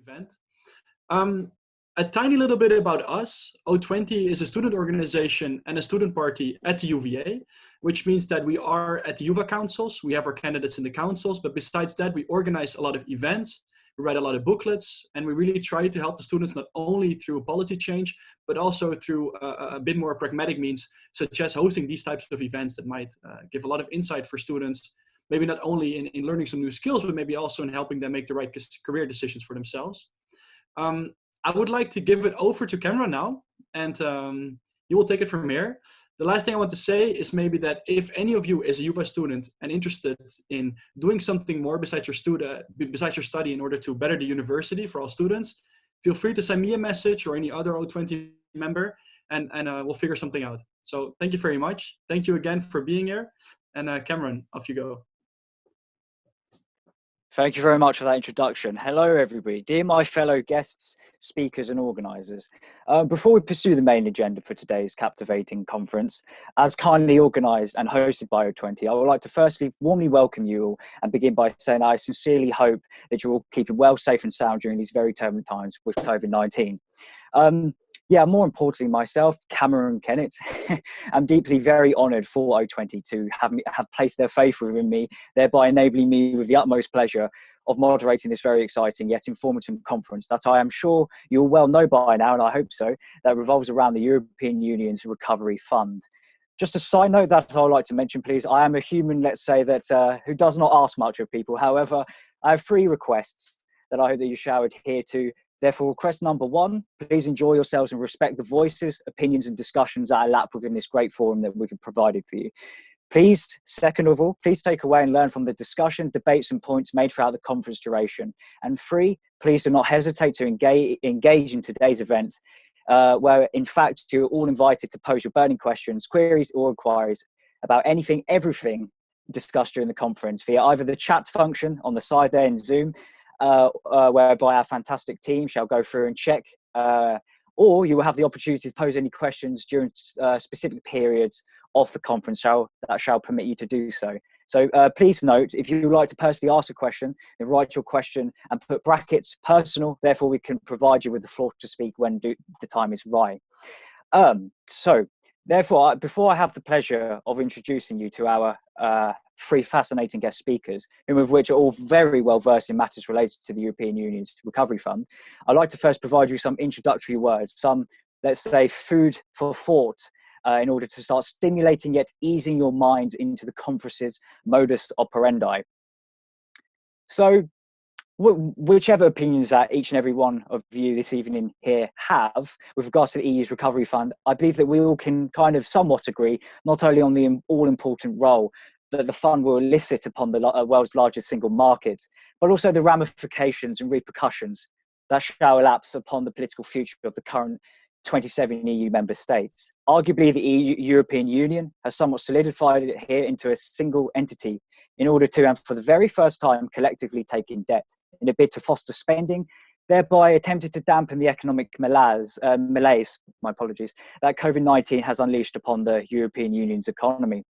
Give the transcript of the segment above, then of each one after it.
event. A tiny little bit about us. O20 is a student organization and a student party at the UVA, which means that we are at the UVA councils. We have our candidates in the councils, but besides that, we organize a lot of events. We write a lot of booklets, and we really try to help the students not only through policy change, but also through a bit more pragmatic means, such as hosting these types of events that might give a lot of insight for students, maybe not only in learning some new skills, but maybe also in helping them make the right career decisions for themselves. I would like to give it over to Cameron now, and you will take it from here. The last thing I want to say is maybe that if any of you is a UVA student and interested in doing something more besides your study in order to better the university for all students, feel free to send me a message or any other O20 member, and we'll figure something out. So thank you very much. Thank you again for being here. And Cameron, off you go. Thank you very much for that introduction. Hello, everybody. Dear my fellow guests, speakers and organisers. Before we pursue the main agenda for today's captivating conference, as kindly organised and hosted by O20, I would like to firstly warmly welcome you all and begin by saying I sincerely hope that you're all keeping well, safe and sound during these very turbulent times with COVID-19. Yeah, more importantly, myself, Cameron Kennett, I'm deeply very honoured for O20 to have placed their faith within me, thereby enabling me with the utmost pleasure of moderating this very exciting yet informative conference that I am sure you'll well know by now, and I hope so, that revolves around the European Union's Recovery Fund. Just a side note that I'd like to mention, please, I am a human, let's say, that who does not ask much of people. However, I have 3 requests that I hope that you shall adhere to. Therefore, request number 1, please enjoy yourselves and respect the voices, opinions and discussions that are lapped within this great forum that we've provided for you. Please, second of all, please take away and learn from the discussion, debates and points made throughout the conference duration. And 3, please do not hesitate to engage in today's event, where in fact you're all invited to pose your burning questions, queries or inquiries about anything, everything discussed during the conference via either the chat function on the side there in Zoom, whereby our fantastic team shall go through and check, or you will have the opportunity to pose any questions during specific periods of the conference that shall permit you to do so. So please note, if you would like to personally ask a question, then write your question and put brackets personal, therefore we can provide you with the floor to speak when the time is right. So therefore, before I have the pleasure of introducing you to our 3 fascinating guest speakers, whom of which are all very well versed in matters related to the European Union's Recovery Fund, I'd like to first provide you some introductory words, some, let's say, food for thought, in order to start stimulating yet easing your minds into the conference's modus operandi. So, whichever opinions that each and every one of you this evening here have with regards to the EU's Recovery Fund, I believe that we all can kind of somewhat agree, not only on the all-important role that the fund will elicit upon the world's largest single market, but also the ramifications and repercussions that shall elapse upon the political future of the current 27 EU member states. Arguably, the European Union has somewhat solidified it here into a single entity in order to, and for the very first time, collectively take in debt in a bid to foster spending, thereby attempted to dampen the economic malaise, my apologies, that COVID-19 has unleashed upon the European Union's economy.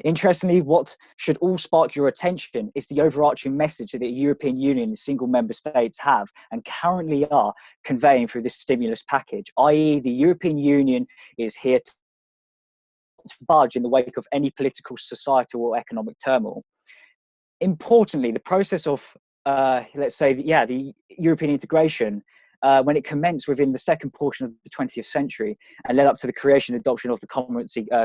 Interestingly, what should all spark your attention is the overarching message that the European Union and single member states have and currently are conveying through this stimulus package, i.e. the European Union is here to budge in the wake of any political, societal or economic turmoil. Importantly, the process of, let's say, the European integration, when it commenced within the second portion of the 20th century and led up to the creation and adoption of the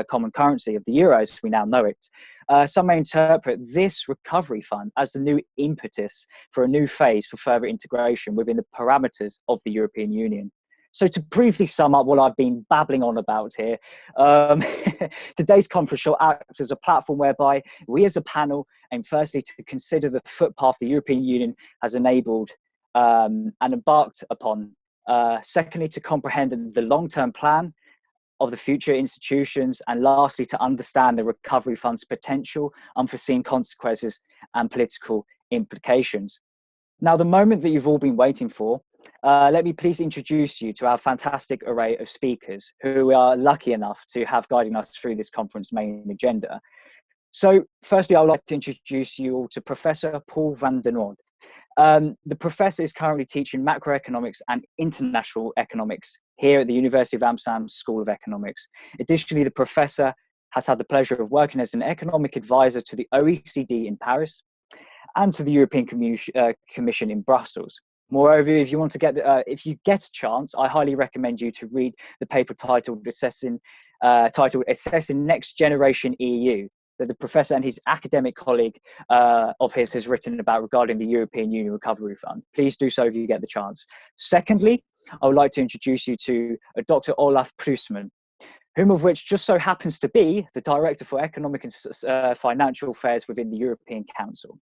common currency of the euro as we now know it, some may interpret this recovery fund as the new impetus for a new phase for further integration within the parameters of the European Union. So to briefly sum up what I've been babbling on about here, today's conference shall act as a platform whereby we as a panel aim firstly to consider the footpath the European Union has enabled and embarked upon. Secondly, to comprehend the long-term plan of the future institutions, and lastly, to understand the recovery fund's potential, unforeseen consequences and political implications. Now, the moment that you've all been waiting for, let me please introduce you to our fantastic array of speakers who we are lucky enough to have guiding us through this conference main agenda. So firstly, I would like to introduce you all to Professor Paul van der Noord. The professor is currently teaching macroeconomics and international economics here at the University of Amsterdam School of Economics. Additionally, the professor has had the pleasure of working as an economic advisor to the OECD in Paris and to the European Commission in Brussels. Moreover, if you want to if you get a chance, I highly recommend you to read the paper titled Assessing Next Generation EU, that the professor and his academic colleague of his has written about regarding the European Union Recovery Fund. Please do so if you get the chance. Secondly, I would like to introduce you to Dr. Olaf Ploesman, whom of which just so happens to be the Director for Economic and Financial Affairs within the European Council.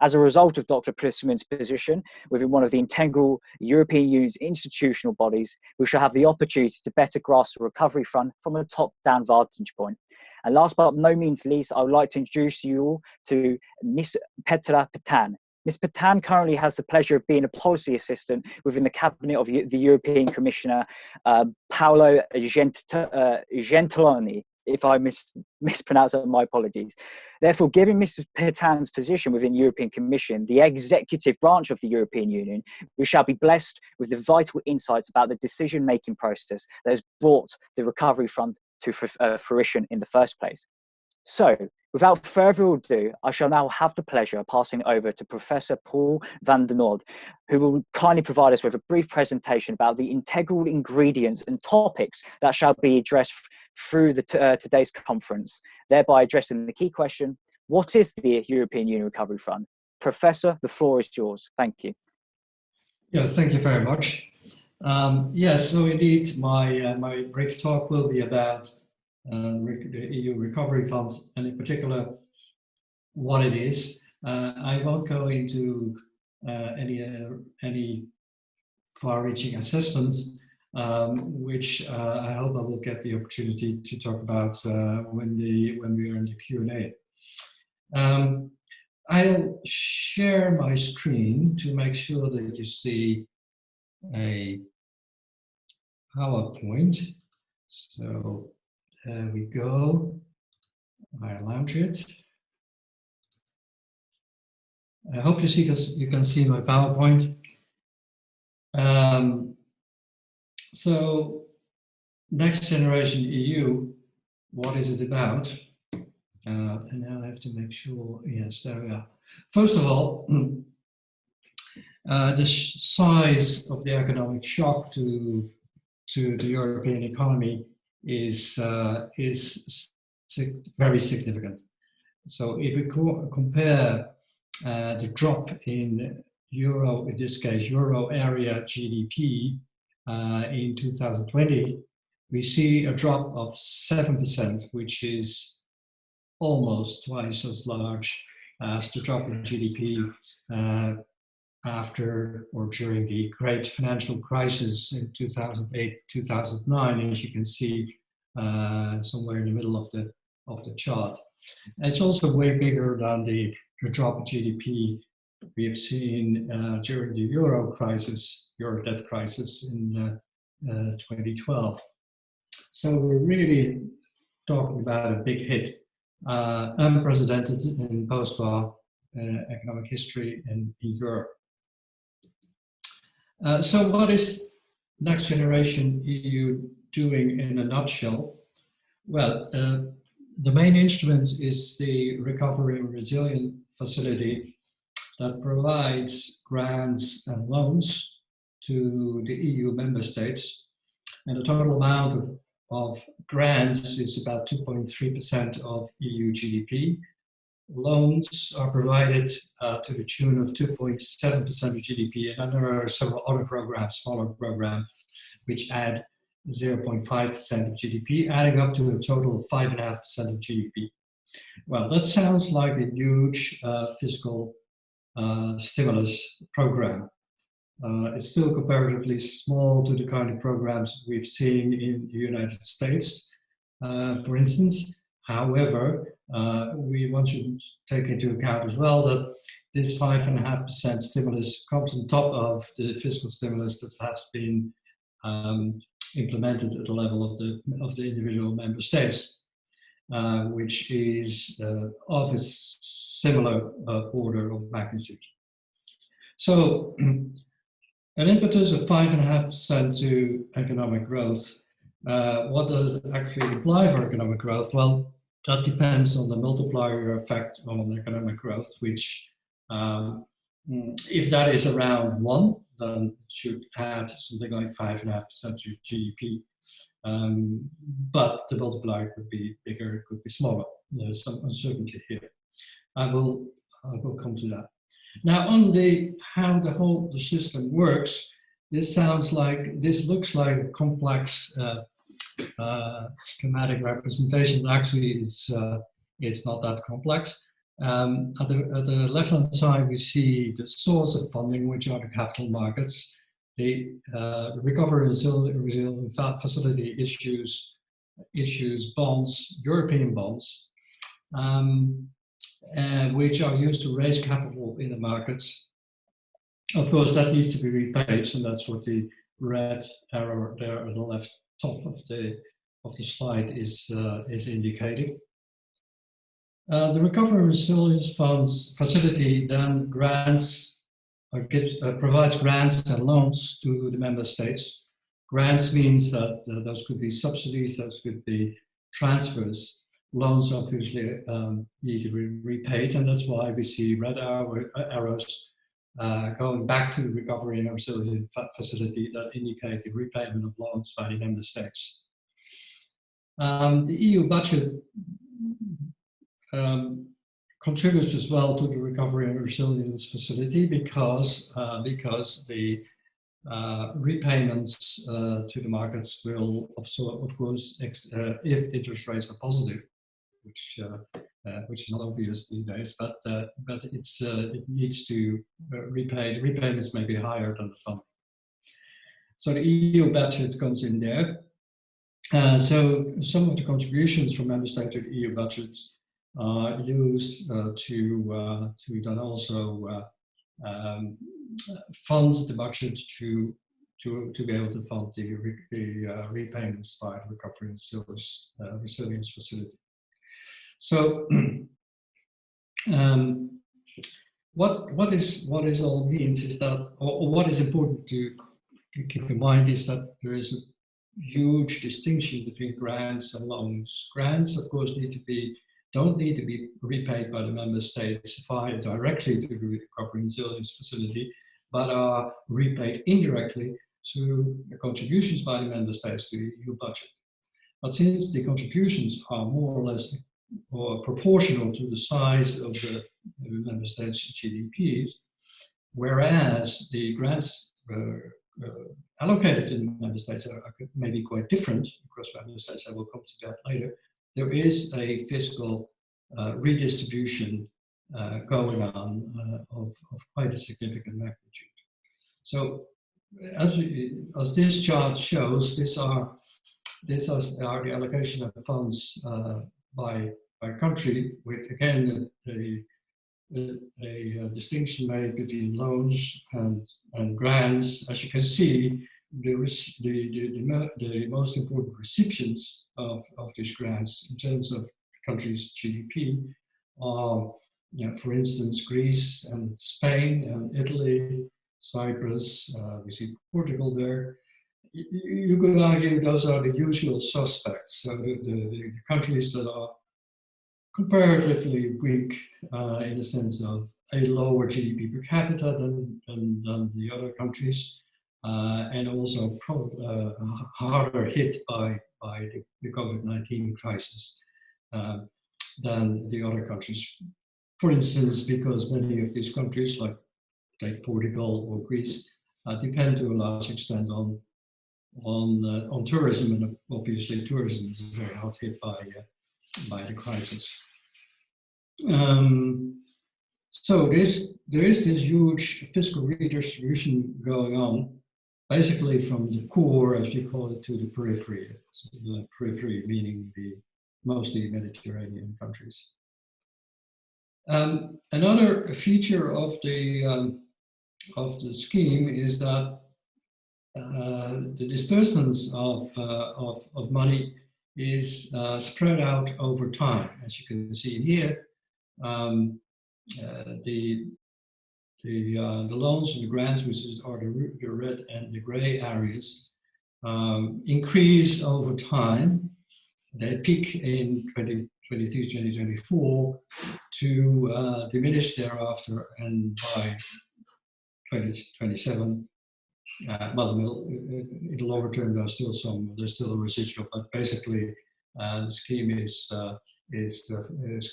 As a result of Dr. Ploesman's position within one of the integral European Union's institutional bodies, we shall have the opportunity to better grasp the recovery fund from a top-down vantage point. And last but no means least, I would like to introduce you all to Ms. Petra Petan. Ms. Petan currently has the pleasure of being a policy assistant within the cabinet of the European Commissioner Paolo Gentiloni. If I mispronounce it, my apologies. Therefore, given Mrs. Petan's position within the European Commission, the executive branch of the European Union, we shall be blessed with the vital insights about the decision-making process that has brought the recovery fund to fruition in the first place. So, without further ado, I shall now have the pleasure of passing over to Professor Paul van der Noord, who will kindly provide us with a brief presentation about the integral ingredients and topics that shall be addressed through today's conference, thereby addressing the key question: what is the European Union Recovery Fund? Professor, the floor is yours. Thank you. Yes, thank you very much. Yes, so indeed, my brief talk will be about the EU Recovery Fund, and in particular, what it is. I won't go into any far-reaching assessments, which I hope I will get the opportunity to talk about when we are in the Q&A. I'll share my screen to make sure that you see a PowerPoint. So there we go. I launch it. I hope you can see my PowerPoint. So next generation EU, what is it about? And now I have to make sure, yes, there we are. First of all, the size of the economic shock to the European economy is very significant. So if we compare the drop in euro, in this case, euro area GDP in 2020, we see a drop of 7%, which is almost twice as large as the drop in GDP after or during the great financial crisis in 2008-2009, as you can see somewhere in the middle of the chart. It's also way bigger than the drop in GDP we have seen during the euro debt crisis in 2012. So we're really talking about a big hit, unprecedented in post-war economic history in Europe. So what is Next Generation EU doing in a nutshell? Well, the main instrument is the Recovery and Resilience Facility that provides grants and loans to the EU member states. And the total amount of grants is about 2.3% of EU GDP. Loans are provided to the tune of 2.7% of GDP, and then there are several other programs, smaller programs, which add 0.5% of GDP, adding up to a total of 5.5% of GDP. Well, that sounds like a huge fiscal stimulus program. It's still comparatively small to the kind of programs we've seen in the United States, for instance. However, we want to take into account as well that this 5.5% stimulus comes on top of the fiscal stimulus that has been implemented at the level of the individual member states. which is of a similar order of magnitude. So an impetus of 5.5% to economic growth. What does it actually imply for economic growth? Well, that depends on the multiplier effect on economic growth, which if that is around 1, then it should add something like 5.5% to GDP. But the multiplier could be bigger, it could be smaller. There's some uncertainty here. I will come to that. Now, on how the system works, this looks like a complex schematic representation. Actually, it's not that complex. At the left-hand side, we see the source of funding, which are the capital markets. The Recovery and Resilience Facility issues bonds, European bonds, which are used to raise capital in the markets. Of course, that needs to be repaid, so that's what the red arrow there at the left top of the slide is indicating. The Recovery and Resilience Funds facility then provides grants and loans to the member states. Grants means that those could be subsidies, those could be transfers. Loans obviously need to be repaid, and that's why we see red arrows going back to the Recovery and Resilience Facility that indicate the repayment of loans by the member states. The EU budget contributes as well to the Recovery and Resilience Facility because the repayments to the markets will also, of course, if interest rates are positive, which is not obvious these days, but it needs to repay. The repayments may be higher than the funding. So the EU budget comes in there. So some of the contributions from member states to the EU budget are used to then also fund the budget to be able to fund the repayments by the Recovery and Resilience Facility. So, what this all means is that, or what is important to keep in mind is that there is a huge distinction between grants and loans. Grants, of course, don't need to be repaid by the member states via directly to the Recovery and Resilience Facility, but are repaid indirectly through the contributions by the member states to the EU budget. But since the contributions are more or less proportional to the size of the member states' GDPs, whereas the grants allocated to the member states are maybe quite different across member states. I will come to that later. There is a fiscal redistribution going on of quite a significant magnitude. So, as this chart shows, these are the allocation of funds by country, with again a distinction made between loans and grants. As you can see, the most important recipients of these grants in terms of countries' GDP are, for instance, Greece and Spain and Italy, Cyprus. We see Portugal there. You could argue those are the usual suspects. So the countries that are comparatively weak in the sense of a lower GDP per capita than the other countries, and also harder hit by the COVID-19 crisis than the other countries. For instance, because many of these countries, like take Portugal or Greece, depend to a large extent on tourism, and obviously tourism is very hard hit by the crisis. So there is this huge fiscal redistribution going on, basically from the core, as you call it, to the periphery. So the periphery meaning the mostly Mediterranean countries. Another feature of the scheme is that the disbursements of money is spread out over time. As you can see here, the loans and the grants, which are the red and the gray areas, increase over time. They peak in 2023, 2024 to diminish thereafter, and by 2027, well, in the longer term, there's still a residual, but basically the scheme is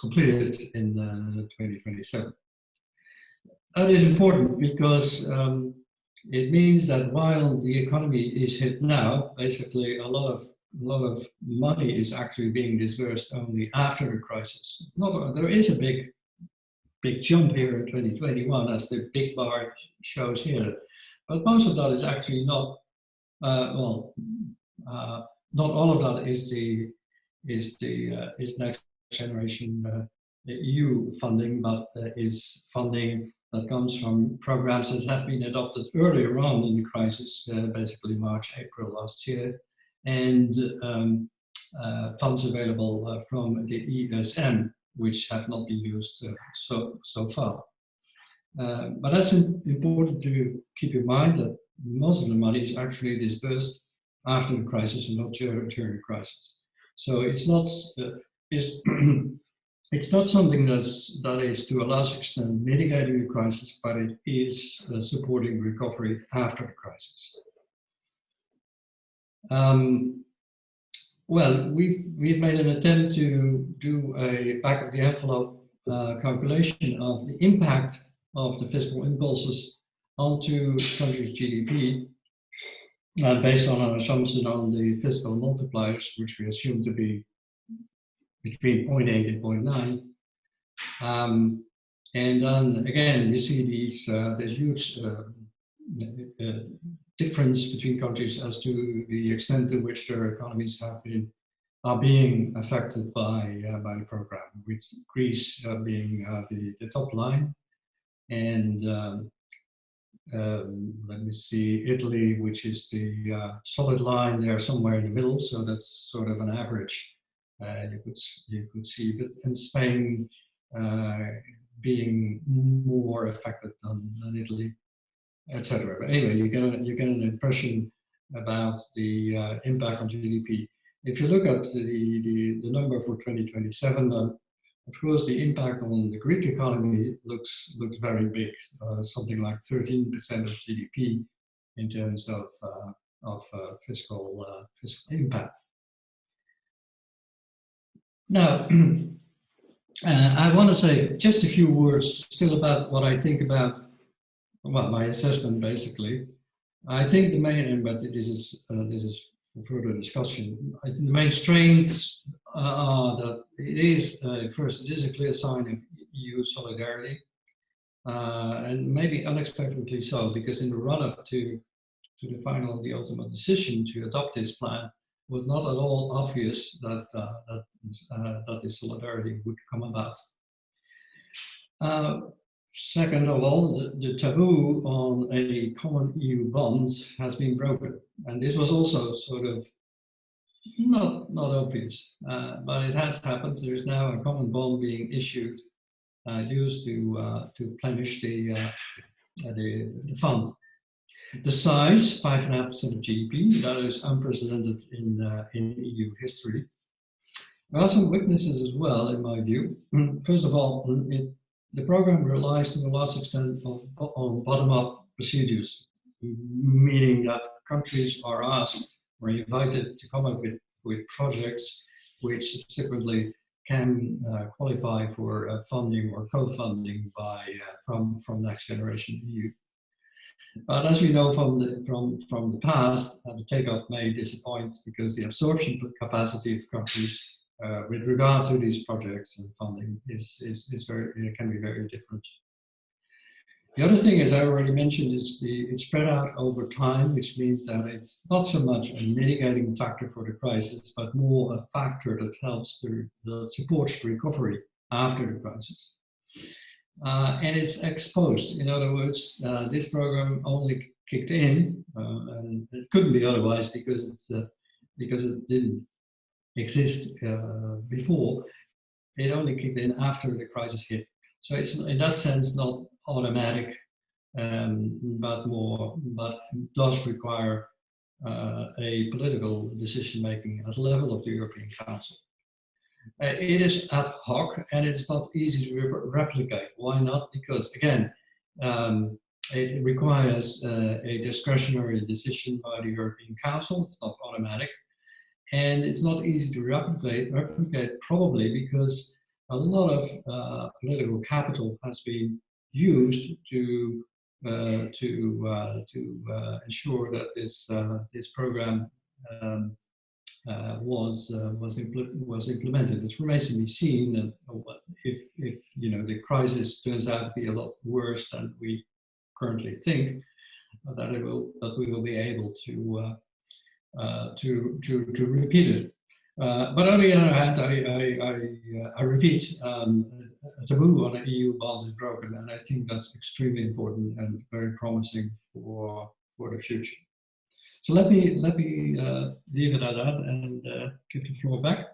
completed in 2027. That is important because it means that while the economy is hit now, basically a lot of money is actually being disbursed only after the crisis. There is a big jump here in 2021, as the big bar shows here, but most of that is actually not. Not all of that is next generation EU funding, but is funding that comes from programs that have been adopted earlier on in the crisis, basically March, April last year, and funds available from the ESM, which have not been used so far. But that's important to keep in mind, that most of the money is actually disbursed after the crisis and not during the crisis. So it's not it's not something that is to a large extent mitigating the crisis, but it is supporting recovery after the crisis. Well, we've made an attempt to do a back of the envelope calculation of the impact of the fiscal impulses onto countries' GDP, based on an assumption on the fiscal multipliers, which we assume to be between 0.8 and 0.9. And then again, you see this huge difference between countries as to the extent to which their economies are being affected by the program, with Greece being the top line, and let me see, Italy, which is the solid line there somewhere in the middle, so that's sort of an average. You could see, but in Spain being more affected than Italy, etc. But anyway, you get an impression about the impact on GDP. If you look at the number for 2027, of course, the impact on the Greek economy looks very big, something like 13% of GDP in terms of fiscal impact. Now, I want to say just a few words still about what I think about, well, my assessment basically. I think the main, but this is for further discussion. I think the main strengths are that it is first, it is a clear sign of EU solidarity, and maybe unexpectedly so, because in the run-up to the ultimate decision to adopt this plan, was not at all obvious that this solidarity would come about. Second of all, the taboo on a common EU bond has been broken, and this was also sort of not obvious, but it has happened. There is now a common bond being issued, used to replenish the fund. The size, 5.5% of GDP, that is unprecedented in EU history. There are some weaknesses as well, in my view. First of all, the program relies to a large extent on bottom-up procedures, meaning that countries are asked or invited to come up with projects which subsequently can qualify for funding or co-funding from Next Generation EU. But as we know from the past, the take-up may disappoint because the absorption capacity of countries with regard to these projects and funding can be very different. The other thing, as I already mentioned, is it's spread out over time, which means that it's not so much a mitigating factor for the crisis, but more a factor that helps that supports the recovery after the crisis. And it's exposed. In other words, this program only kicked in, and it couldn't be otherwise because it didn't exist before. It only kicked in after the crisis hit. So it's in that sense not automatic, but does require a political decision making at the level of the European Council. It is ad hoc and it's not easy to replicate. Why not? Because again, it requires a discretionary decision by the European Council. It's not automatic. And it's not easy to replicate probably because a lot of political capital has been used to ensure that this program was implemented. It remains to be seen if you know the crisis turns out to be a lot worse than we currently think, that we will be able to repeat it. But on the other hand, I repeat, a taboo on EU bonds is broken, and I think that's extremely important and very promising for the future. So let me leave it at that and give the floor back.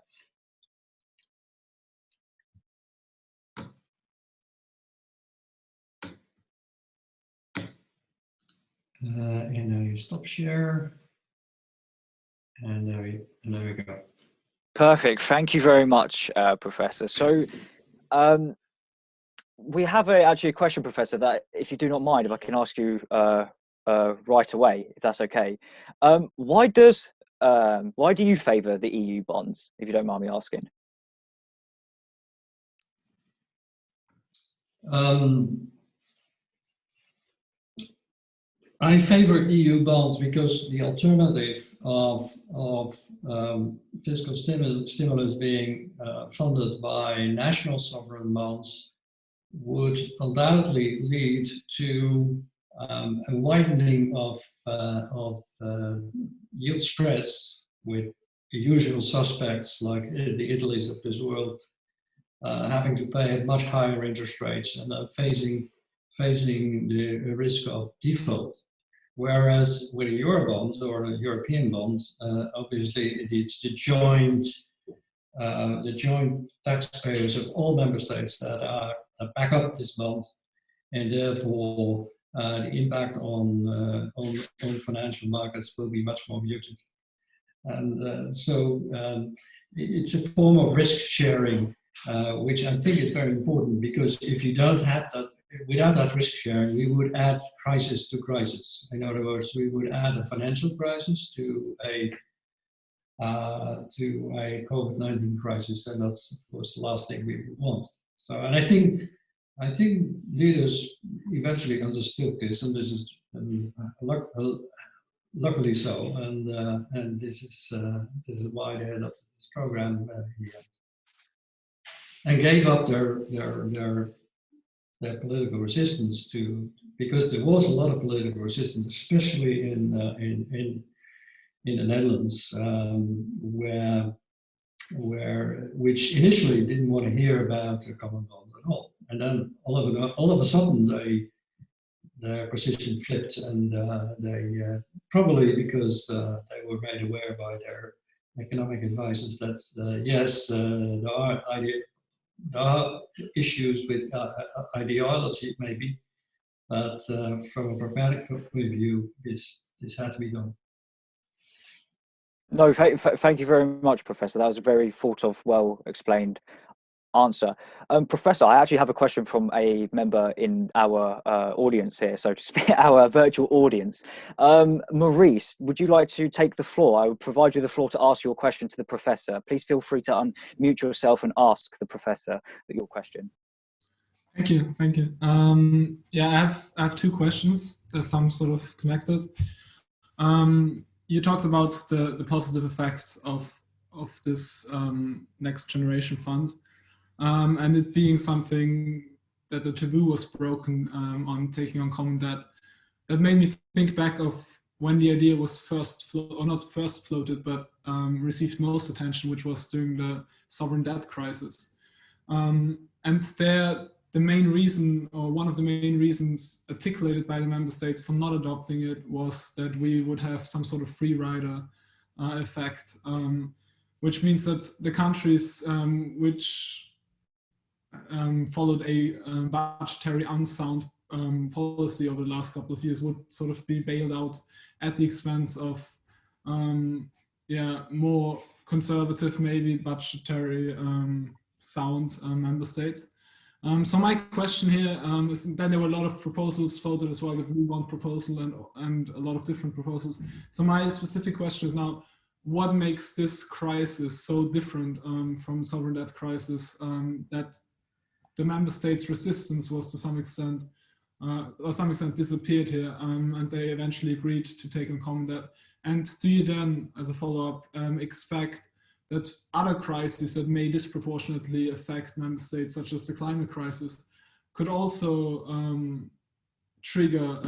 And now you stop share. And there we go. Perfect. Thank you very much, Professor. So we have actually a question, Professor, that if you do not mind, if I can ask you right away, if that's okay. Why do you favour the EU bonds, if you don't mind me asking? I favor EU bonds because the alternative of fiscal stimulus being funded by national sovereign bonds would undoubtedly lead to a widening of yield spreads with the usual suspects like the Italys of this world having to pay much higher interest rates and facing the risk of default. Whereas with Eurobonds or European bonds, obviously it's the joint taxpayers of all member states that back up this bond, and therefore the impact on financial markets will be much more muted. And so it's a form of risk sharing, which I think is very important, because if you don't have that, without that risk sharing, we would add crisis to crisis. In other words, we would add a financial crisis to a COVID-19 crisis, and that's of course the last thing we want. So, and I think leaders eventually understood this, and this is luckily so, and this is why they adopted this program in the end, and gave up their political resistance to, because there was a lot of political resistance, especially in the Netherlands, which initially didn't want to hear about a common bond at all, and then all of a sudden their position flipped, and they probably because they were made aware by their economic advisors that yes, there are issues with ideology maybe, but from a pragmatic point of view, this had to be done. No, thank you very much, Professor. That was a very thought of, well explained answer. Professor, I actually have a question from a member in our audience here, so to speak, our virtual audience. Maurice, would you like to take the floor? I will provide you the floor to ask your question to the Professor. Please feel free to unmute yourself and ask the Professor your question. Thank you. Yeah, I have two questions. There's some sort of connected. You talked about the positive effects of this next generation fund. And it being something that the taboo was broken on taking on common debt. That made me think back of when the idea was not first floated, but received most attention, which was during the sovereign debt crisis. And there, the main reason, or one of the main reasons articulated by the member states for not adopting it, was that we would have some sort of free rider effect. which means that the countries which followed a budgetary unsound policy over the last couple of years would sort of be bailed out at the expense of more conservative, maybe budgetary sound member states. So my question here is that there were a lot of proposals floated as well, the Blue Bond proposal and a lot of different proposals. So my specific question is now, what makes this crisis so different from sovereign debt crisis that the member states' resistance was to some extent disappeared here, and they eventually agreed to take on common debt? And do you then, as a follow-up, expect that other crises that may disproportionately affect member states, such as the climate crisis, could also trigger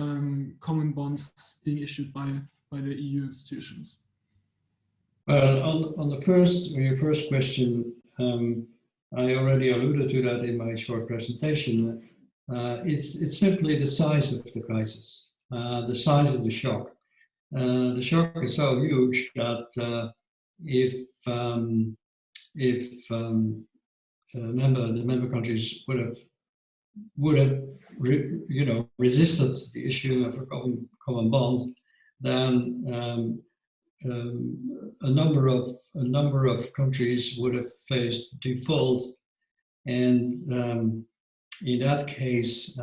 common bonds being issued by the EU institutions? Well, on your first question, I already alluded to that in my short presentation. It's simply the size of the crisis, the size of the shock. The shock is so huge that if the member countries would have resisted the issue of a common bond, then a number of countries would have faced default, and in that case,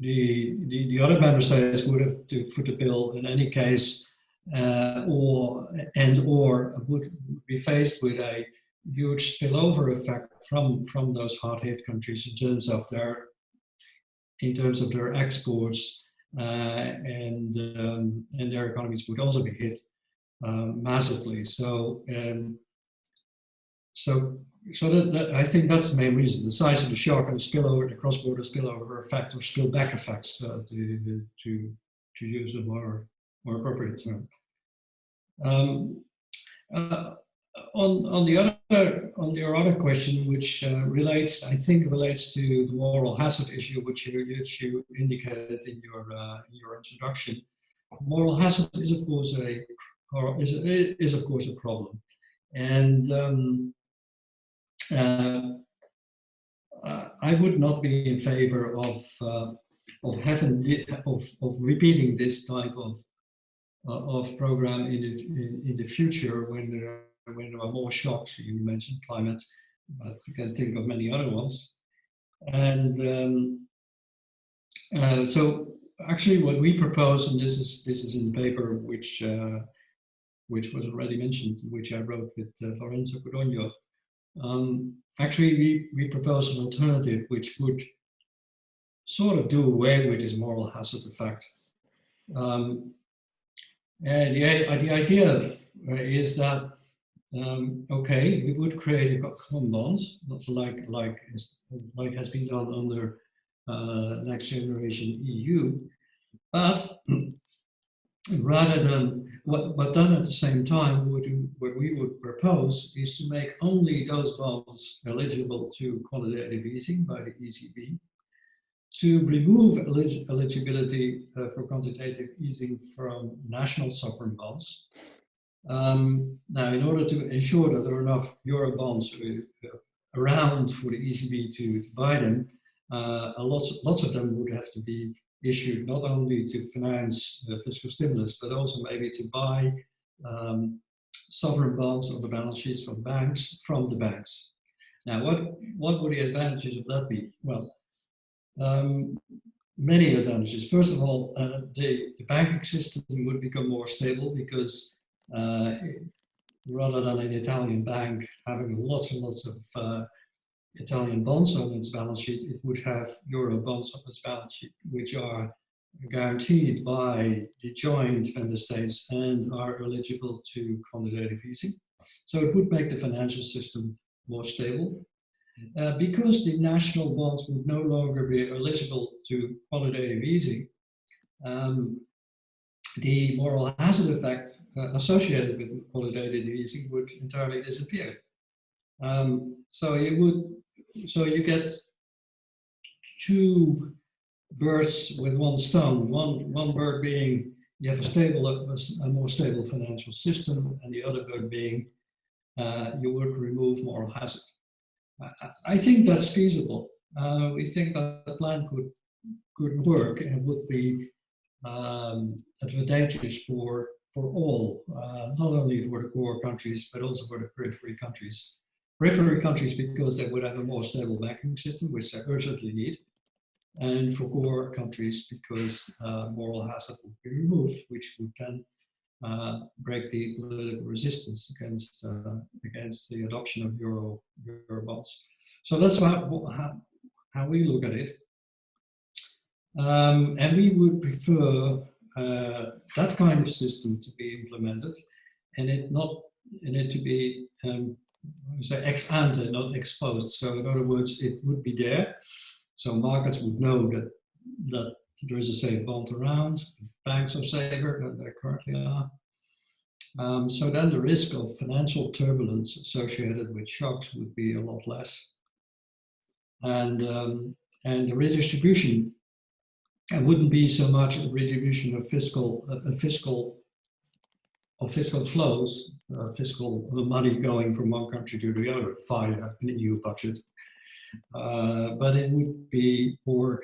the other member states would have to foot the bill in any case, or would be faced with a huge spillover effect from those hard-hit countries in terms of their exports, and their economies would also be hit massively. So that I think that's the main reason: the size of the shock and spillover, the cross-border spillover effect or spillback effects, to use a more appropriate term. On your other question, which relates to the moral hazard issue, which you indicated in your introduction. Moral hazard is of course a problem, and I would not be in favor of repeating this type of program in the future when there are more shocks. You mentioned climate, but you can think of many other ones. And so actually what we propose, and this is in the paper which was already mentioned, which I wrote with Lorenzo Codogno. Actually, we propose an alternative which would sort of do away with this moral hazard effect. And the idea is that okay, we would create a common bond, like has been done under Next Generation EU, but then at the same time, what we would propose is to make only those bonds eligible to quantitative easing by the ECB, to remove eligibility for quantitative easing from national sovereign bonds. Now, in order to ensure that there are enough euro bonds around for the ECB to buy them, lots of them would have to be issued not only to finance fiscal stimulus, but also maybe to buy sovereign bonds on the balance sheets from the banks. Now, what would the advantages of that be? Well, many advantages. First of all, the banking system would become more stable because rather than an Italian bank having lots and lots of Italian bonds on its balance sheet, it would have euro bonds on its balance sheet, which are guaranteed by the joint member states and are eligible to quantitative easing. So it would make the financial system more stable. Because the national bonds would no longer be eligible to quantitative easing, the moral hazard effect associated with quantitative easing would entirely disappear. So you get two birds with one stone. One bird being you have a more stable financial system, and the other bird being you would remove moral hazard. I think that's feasible. We think that the plan could work and would be advantageous for all, not only for the core countries, but also for the periphery countries. Periphery countries because they would have a more stable banking system, which they urgently need, and for core countries because moral hazard would be removed, which would then break the political resistance against the adoption of euro bonds. So that's how we look at it, and we would prefer that kind of system to be implemented, and it to be ex ante, not ex post. So in other words, it would be there, so markets would know that there is a safe bond around. Banks are safer than they currently are. So then the risk of financial turbulence associated with shocks would be a lot less, and the redistribution wouldn't be so much a redistribution of fiscal flows, fiscal money going from one country to the other via an EU budget, but it would be more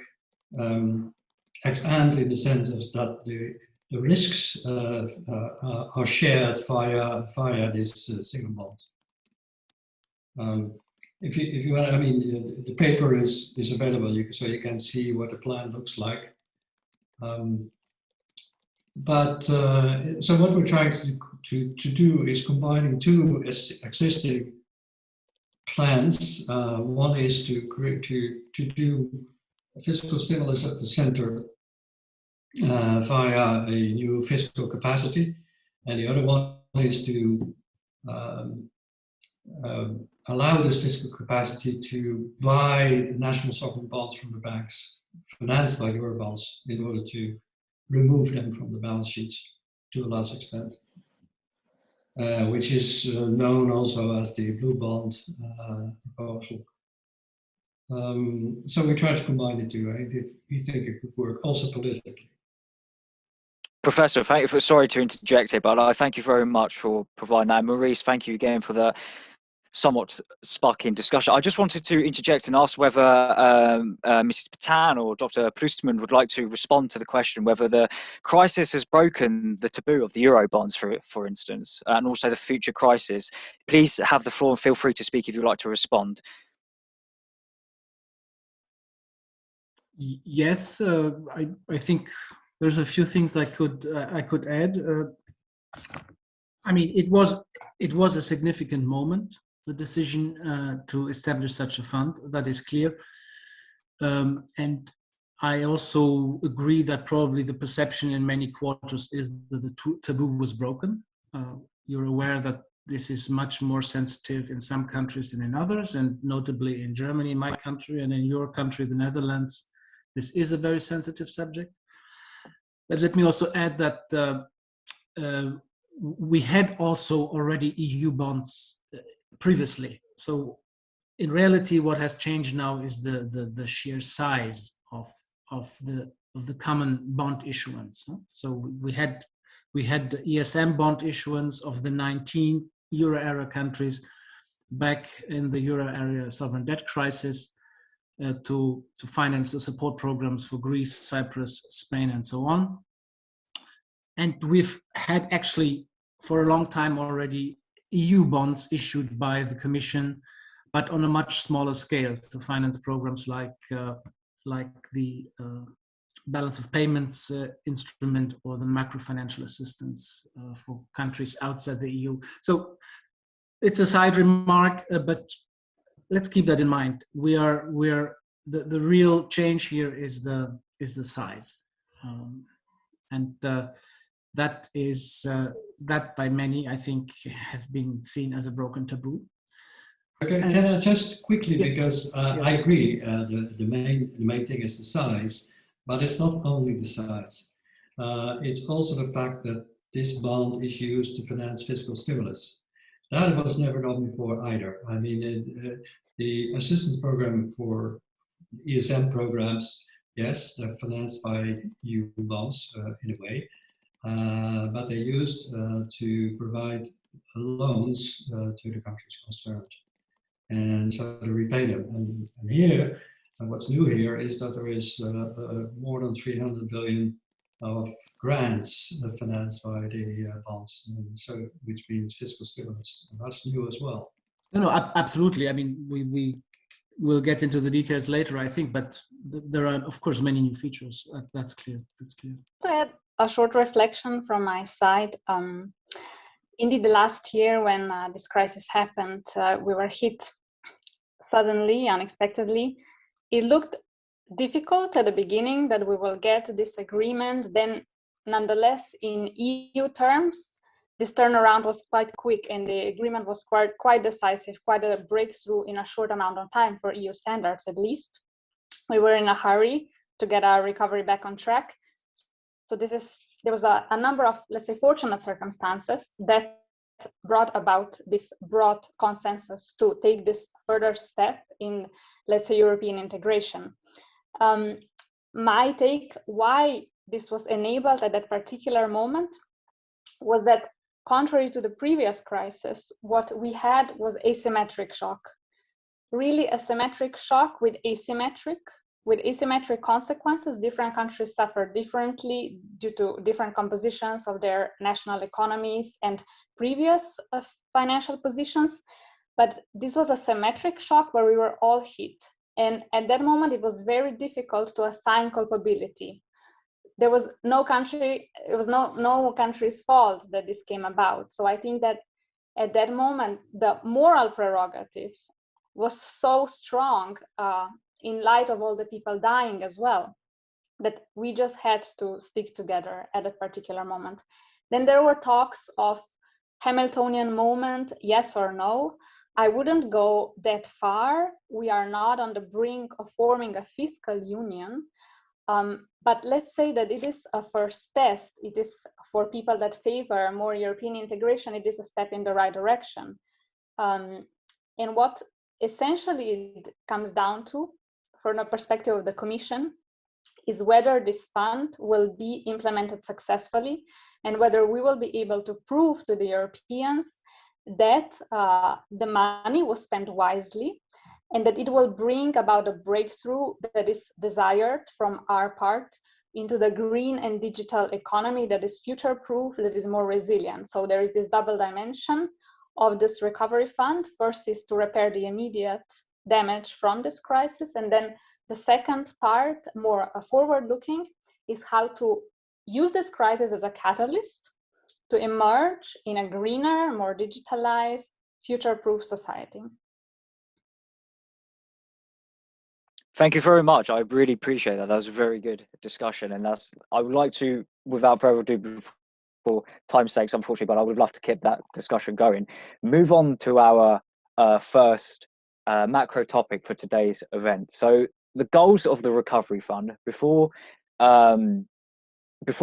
ex ante in the sense that the risks are shared via this single bond. If you want, I mean, the paper is available, so you can see what the plan looks like. So what we're trying to do is combining two existing plans. One is to do fiscal stimulus at the center via a new fiscal capacity, and the other one is to allow this fiscal capacity to buy national sovereign bonds from the banks, financed by Eurobonds, in order to remove them from the balance sheets to a large extent, which is known also as the blue bond proposal. So we try to combine the two. We think it could work also politically. Professor, sorry to interject here, but I thank you very much for providing that. Maurice, thank you again for the somewhat sparking discussion. I just wanted to interject and ask whether Mrs. Patan or Dr. Ploesterman would like to respond to the question whether the crisis has broken the taboo of the Eurobonds, for instance, and also the future crisis. Please have the floor and feel free to speak if you'd like to respond. Yes, I think there's a few things I could add. I mean, it was a significant moment, the decision to establish such a fund. That is clear, and I also agree that probably the perception in many quarters is that the taboo was broken. You're aware that this is much more sensitive in some countries than in others, and notably in Germany, my country, and in your country, the Netherlands. This is a very sensitive subject. But let me also add that we had also already EU bonds previously. So in reality, what has changed now is the sheer size of the common bond issuance. So we had the ESM bond issuance of the 19 euro area countries back in the euro area sovereign debt crisis. To finance the support programs for Greece, Cyprus, Spain, and so on. And we've had actually for a long time already EU bonds issued by the Commission, but on a much smaller scale to finance programs like the balance of payments instrument or the macro financial assistance for countries outside the EU. So it's a side remark, but let's keep that in mind. The real change here is the size, and that is that by many I think has been seen as a broken taboo. Okay, can I just quickly, because I agree, the main thing is the size, but it's not only the size. It's also the fact that this bond is used to finance fiscal stimulus. That was never done before either. I mean, the assistance program for ESM programs Yes, they're financed by EU bonds in a way, but they're used to provide loans to the countries concerned, and so to repay them. And here, what's new here is that there is more than 300 billion of grants financed by the bonds, and so which means fiscal stimulus. And that's new as well. No, no, absolutely. I mean, we will get into the details later, I think, but there are, of course, many new features. That's clear. That's clear. To add a short reflection from my side, indeed, the last year when this crisis happened, we were hit suddenly, unexpectedly. It looked difficult at the beginning that we will get this agreement. Then, nonetheless, in EU terms, this turnaround was quite quick, and the agreement was quite decisive, quite a breakthrough in a short amount of time for EU standards, at least. We were in a hurry to get our recovery back on track. So there was a number of, let's say, fortunate circumstances that brought about this broad consensus to take this further step in, let's say, European integration. My take why this was enabled at that particular moment was that, contrary to the previous crisis, what we had was asymmetric shock. Really a symmetric shock with asymmetric consequences. Different countries suffered differently due to different compositions of their national economies and previous financial positions. But this was a symmetric shock where we were all hit. And at that moment, it was very difficult to assign culpability. There was no country, it was no country's fault that this came about. So I think that at that moment, the moral prerogative was so strong in light of all the people dying as well, that we just had to stick together at that particular moment. Then there were talks of Hamiltonian moment, yes or no. I wouldn't go that far. We are not on the brink of forming a fiscal union. But let's say that it is a first test. It is for people that favor more European integration, it is a step in the right direction. And what essentially it comes down to, from the perspective of the Commission, is whether this fund will be implemented successfully and whether we will be able to prove to the Europeans that the money was spent wisely and that it will bring about a breakthrough that is desired from our part into the green and digital economy that is future-proof, that is more resilient. So there is this double dimension of this recovery fund. First is to repair the immediate damage from this crisis. And then the second part, more forward-looking, is how to use this crisis as a catalyst to emerge in a greener, more digitalized, future-proof society. Thank you very much. I really appreciate that. That was a very good discussion. And I would like to, without further ado, for time's sakes, unfortunately, but I would love to keep that discussion going. Move on to our first macro topic for today's event. So the goals of the Recovery Fund, before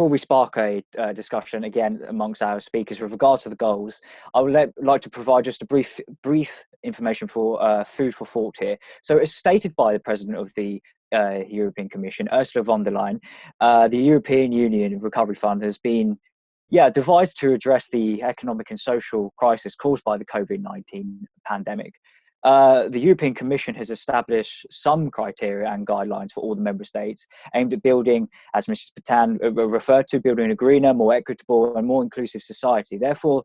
we spark a discussion again amongst our speakers with regards to the goals, I would like to provide just a brief information for food for thought here. So as stated by the President of the European Commission, Ursula von der Leyen, the European Union Recovery Fund has been devised to address the economic and social crisis caused by the COVID-19 pandemic. The European Commission has established some criteria and guidelines for all the member states aimed at building, as Mrs. Patan referred to, building a greener, more equitable and more inclusive society. Therefore,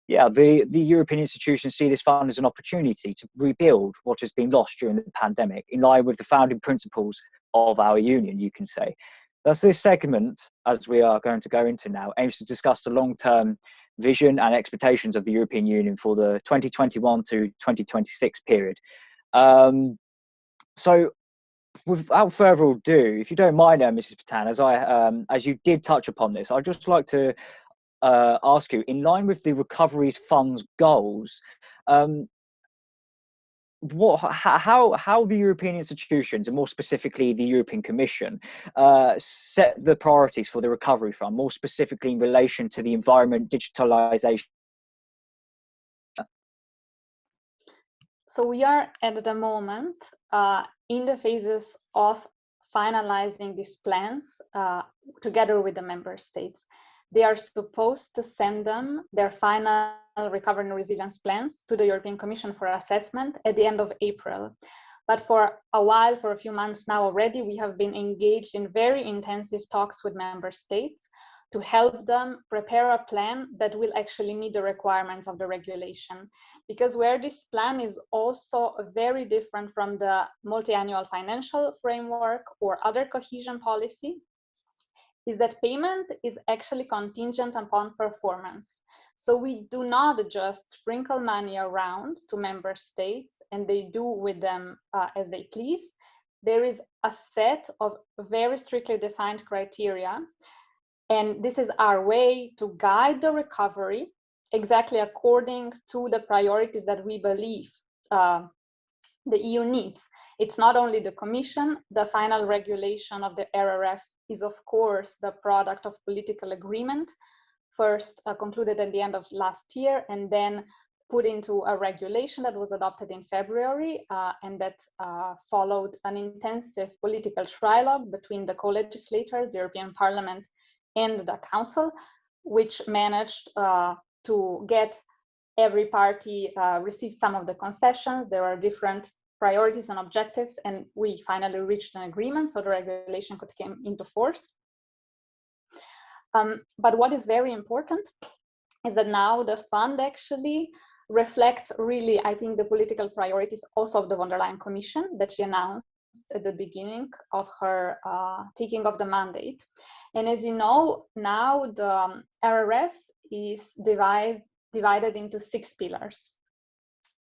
the European institutions see this fund as an opportunity to rebuild what has been lost during the pandemic, in line with the founding principles of our union, you can say. Thus, this segment, as we are going to go into now, aims to discuss the long-term vision and expectations of the European Union for the 2021 to 2026 period. So, without further ado, if you don't mind, Mrs. Patan, as you did touch upon this, I'd just like to ask you, in line with the Recovery Fund's goals, how the European institutions, and more specifically the European Commission, set the priorities for the Recovery Fund, more specifically in relation to the environment, digitalization? So we are at the moment in the phases of finalizing these plans together with the member states. They are supposed to send them their final recovery and resilience plans to the European Commission for assessment at the end of April. But for a while, for a few months now already, we have been engaged in very intensive talks with member states to help them prepare a plan that will actually meet the requirements of the regulation. Because where this plan is also very different from the multi-annual financial framework or other cohesion policy, is that payment is actually contingent upon performance. So we do not just sprinkle money around to member states and they do with them as they please. There is a set of very strictly defined criteria. And this is our way to guide the recovery exactly according to the priorities that we believe the EU needs. It's not only the Commission, the final regulation of the RRF is of course the product of political agreement, first concluded at the end of last year and then put into a regulation that was adopted in February and that followed an intensive political trilogue between the co-legislators, the European Parliament and the Council, which managed to get every party received some of the concessions. There are different priorities and objectives, and we finally reached an agreement so the regulation could come into force. But what is very important is that now the fund actually reflects really, I think, the political priorities also of the von der Leyen Commission that she announced at the beginning of her taking of the mandate. And as you know, now the RRF is divided into 6 pillars.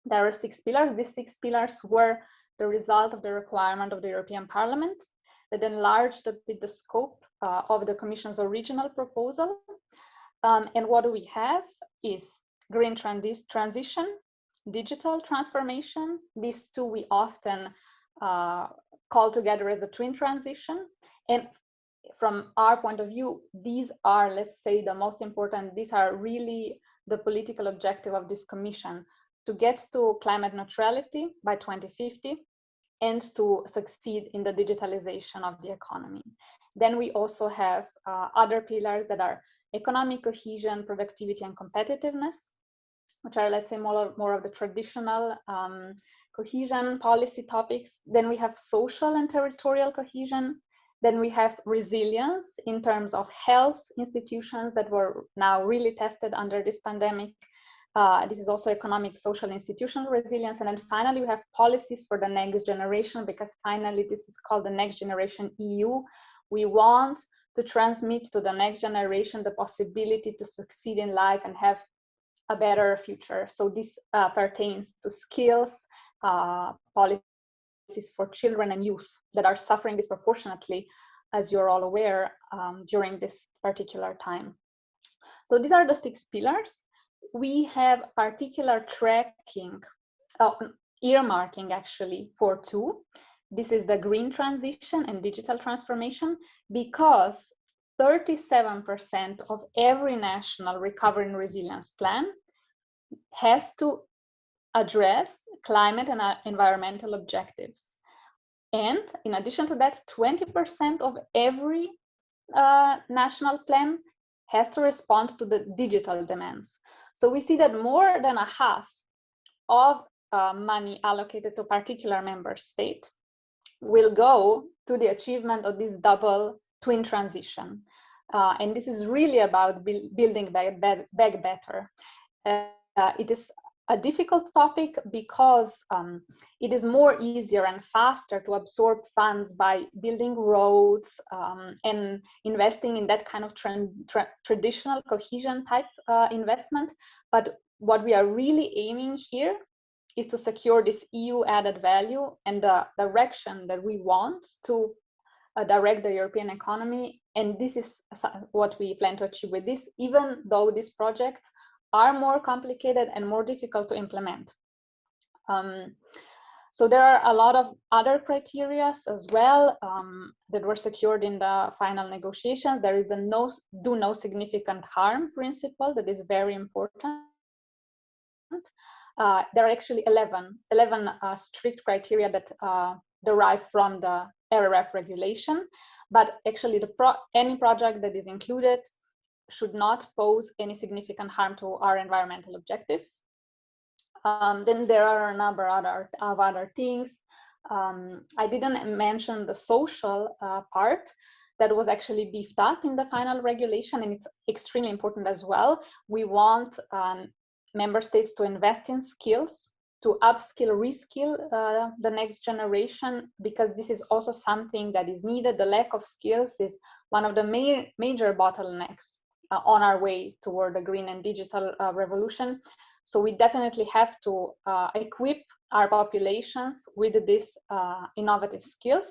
There are 6 pillars. These 6 pillars were the result of the requirement of the European Parliament that enlarged a bit the scope of the Commission's original proposal. And what we have is green transition, digital transformation. These two we often call together as the twin transition. And from our point of view, these are, let's say, the most important. These are really the political objective of this Commission, to get to climate neutrality by 2050 and to succeed in the digitalization of the economy. Then we also have other pillars that are economic cohesion, productivity and competitiveness, which are, let's say, more of the traditional cohesion policy topics. Then we have social and territorial cohesion. Then we have resilience in terms of health institutions that were now really tested under this pandemic. This is also economic, social, institutional resilience. And then finally, we have policies for the next generation, because finally, this is called the Next Generation EU. We want to transmit to the next generation the possibility to succeed in life and have a better future. So this pertains to skills, policies for children and youth that are suffering disproportionately, as you're all aware, during this particular time. So these are the 6 pillars. We have particular tracking, earmarking actually for 2. This is the green transition and digital transformation, because 37% of every national recovery and resilience plan has to address climate and environmental objectives. And in addition to that, 20% of every national plan has to respond to the digital demands. So we see that more than a half of money allocated to a particular member state will go to the achievement of this double twin transition. And this is really about building back better. It is a difficult topic because it is more easier and faster to absorb funds by building roads and investing in that kind of traditional cohesion type investment. But what we are really aiming here is to secure this EU added value and the direction that we want to direct the European economy. And this is what we plan to achieve with this, even though these projects are more complicated and more difficult to implement. So there are a lot of other criteria as well that were secured in the final negotiations. There is the do no significant harm principle that is very important. There are actually 11 strict criteria that derive from the RRF regulation, but actually any project that is included should not pose any significant harm to our environmental objectives. Then there are a number of other things. I didn't mention the social part that was actually beefed up in the final regulation, and it's extremely important as well. We want member states to invest in skills, to upskill, reskill the next generation, because this is also something that is needed. The lack of skills is one of the major bottlenecks on our way toward the green and digital revolution. So we definitely have to equip our populations with these innovative skills.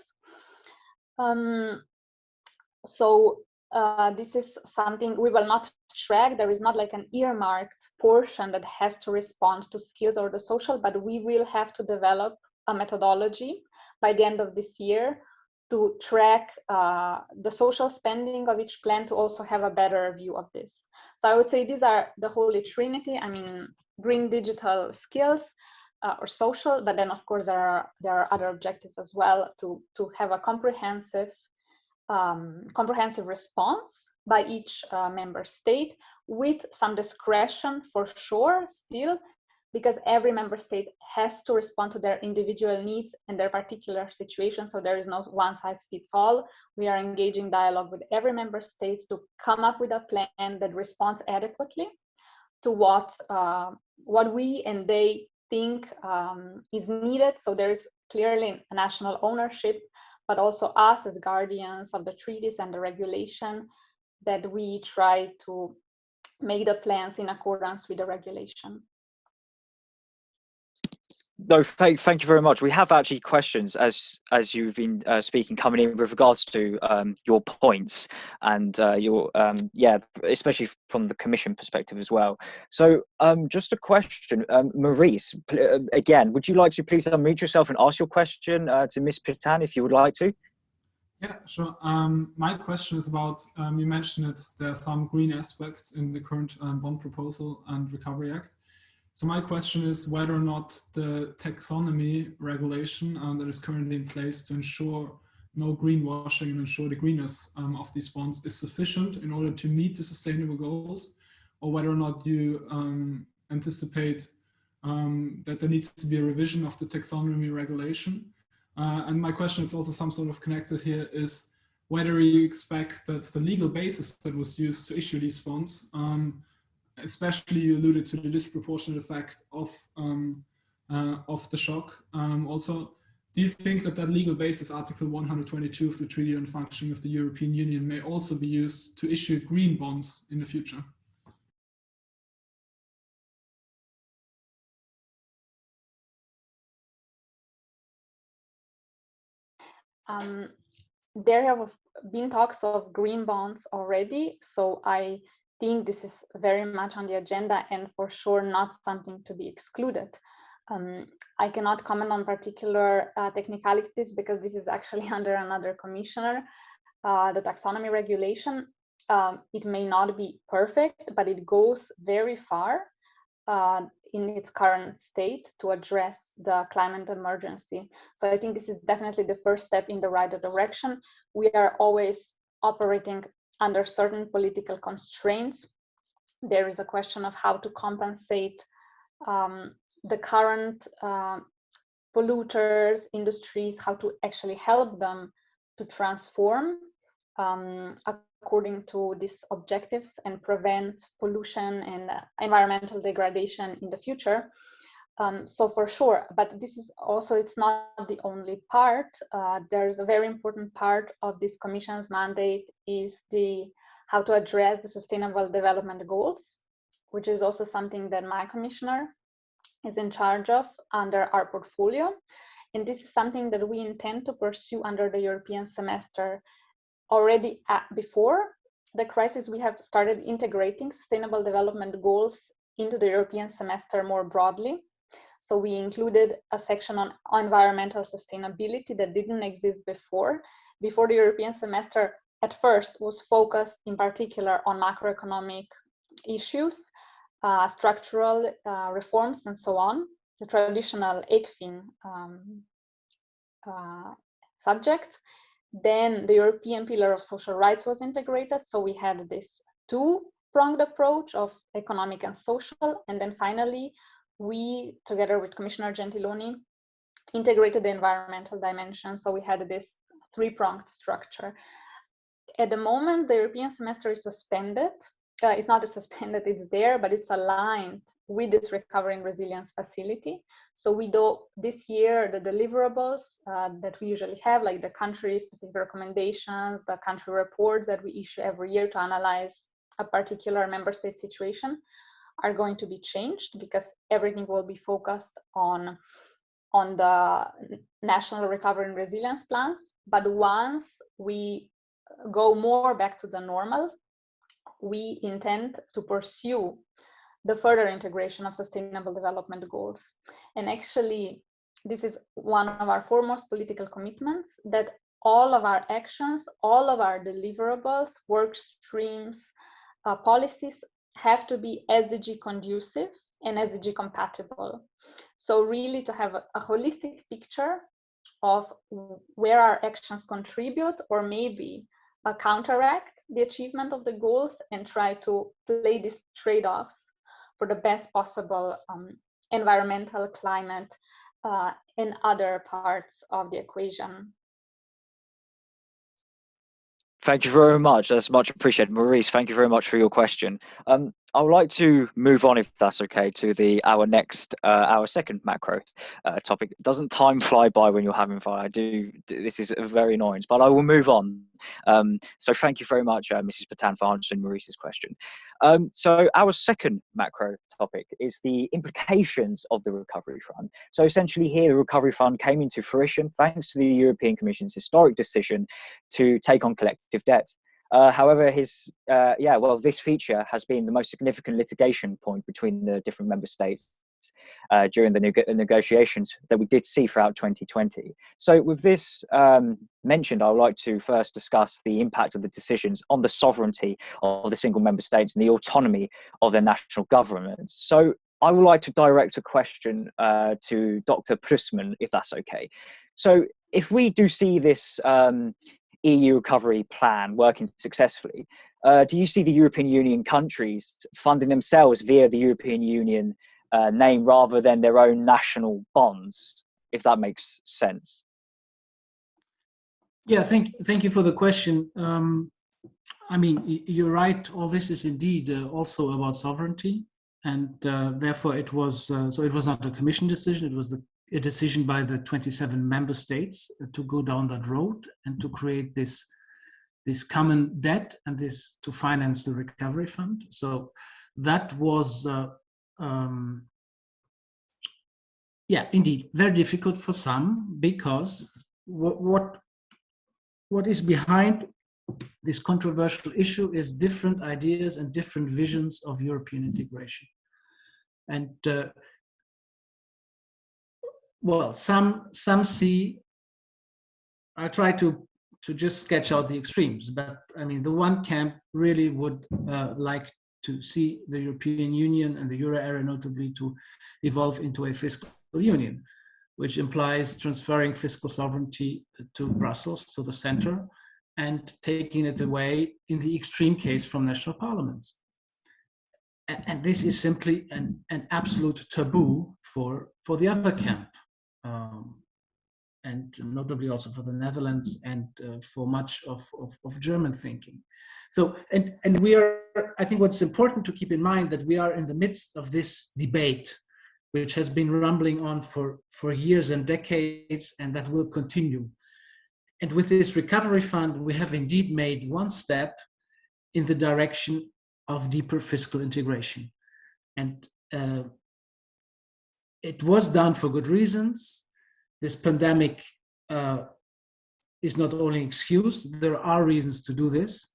This is something we will not track. There is not like an earmarked portion that has to respond to skills or the social, but we will have to develop a methodology by the end of this year to track the social spending of each plan, to also have a better view of this. So I would say these are the holy trinity. I mean, green, digital, skills, or social, but then of course there are other objectives as well, to have a comprehensive response by each member state, with some discretion for sure still, because every member state has to respond to their individual needs and their particular situation. So there is no one size fits all. We are engaging dialogue with every member state to come up with a plan that responds adequately to what we and they think is needed. So there is clearly a national ownership, but also us as guardians of the treaties and the regulation, that we try to make the plans in accordance with the regulation. No, thank you very much. We have actually questions as you've been speaking, coming in with regards to your points and your especially from the Commission perspective as well. So just a question, Maurice, again, would you like to please unmute yourself and ask your question to Ms. Pitan, if you would like to? Yeah, sure. My question is about, you mentioned that there are some green aspects in the current bond proposal and Recovery Act. So my question is whether or not the taxonomy regulation that is currently in place to ensure no greenwashing and ensure the greenness of these bonds is sufficient in order to meet the sustainable goals, or whether or not you anticipate that there needs to be a revision of the taxonomy regulation. And my question is also some sort of connected here, is whether you expect that the legal basis that was used to issue these bonds, especially you alluded to the disproportionate effect of the shock. Also, do you think that that legal basis, Article 122 of the Treaty on Functioning of the European Union, may also be used to issue green bonds in the future? There have been talks of green bonds already, so I think this is very much on the agenda and for sure not something to be excluded. I cannot comment on particular technicalities because this is actually under another commissioner, the taxonomy regulation. It may not be perfect, but it goes very far in its current state to address the climate emergency. So I think this is definitely the first step in the right direction. We are always operating under certain political constraints. There is a question of how to compensate the current polluters, industries, how to actually help them to transform according to these objectives and prevent pollution and environmental degradation in the future. So for sure, but this is also, it's not the only part. There's a very important part of this Commission's mandate is how to address the Sustainable Development Goals, which is also something that my commissioner is in charge of under our portfolio. And this is something that we intend to pursue under the European semester. Already before the crisis, we have started integrating Sustainable Development Goals into the European semester more broadly. So we included a section on environmental sustainability that didn't exist before. Before, the European semester at first was focused in particular on macroeconomic issues, structural reforms, and so on, the traditional ECFIN subjects. Then the European Pillar of Social Rights was integrated. So we had this two-pronged approach of economic and social. And then finally, we, together with Commissioner Gentiloni, integrated the environmental dimension. So we had this three-pronged structure. At the moment, the European semester is suspended. It's not suspended, it's there, but it's aligned with this recovery and resilience facility. So we do this year, the deliverables that we usually have, like the country-specific recommendations, the country reports that we issue every year to analyze a particular member state situation, are going to be changed because everything will be focused on the national recovery and resilience plans. But once we go more back to the normal, we intend to pursue the further integration of sustainable development goals. And actually, this is one of our foremost political commitments, that all of our actions, all of our deliverables, work streams, policies have to be SDG conducive and SDG compatible. So really to have a holistic picture of where our actions contribute or maybe counteract the achievement of the goals, and try to play these trade-offs for the best possible environmental, climate, and other parts of the equation. Thank you very much. That's much appreciated. Maurice, thank you very much for your question. I would like to move on, if that's okay, to our second macro topic. Doesn't time fly by when you're having fun? This is very annoying, but I will move on. So thank you very much, Mrs. Patan, for answering Maurice's question. So our second macro topic is the implications of the Recovery Fund. So essentially here, the Recovery Fund came into fruition thanks to the European Commission's historic decision to take on collective debt. However, this feature has been the most significant litigation point between the different member states during the negotiations that we did see throughout 2020. So with this mentioned, I would like to first discuss the impact of the decisions on the sovereignty of the single member states and the autonomy of their national governments. So I would like to direct a question to Dr. Prusman, if that's okay. So if we do see this EU recovery plan working successfully, do you see the European Union countries funding themselves via the European Union name rather than their own national bonds, if that makes sense? Yeah, thank you for the question. I mean, you're right. All this is indeed also about sovereignty, and therefore it was not a Commission decision. It was a decision by the 27 member states to go down that road and to create this common debt and this to finance the recovery fund. So that was indeed very difficult for some, because what is behind this controversial issue is different ideas and different visions of European integration. And some see, I'll try to just sketch out the extremes, but I mean, the one camp really would like to see the European Union and the Euro area notably to evolve into a fiscal union, which implies transferring fiscal sovereignty to Brussels, to the center, and taking it away, in the extreme case, from national parliaments. And this is simply an absolute taboo for the other camp. And notably also for the Netherlands and for much of German thinking. So, and we are, I think what's important to keep in mind that we are in the midst of this debate, which has been rumbling on for years and decades, and that will continue. And with this recovery fund, we have indeed made one step in the direction of deeper fiscal integration. And it was done for good reasons. This pandemic is not only excused, there are reasons to do this.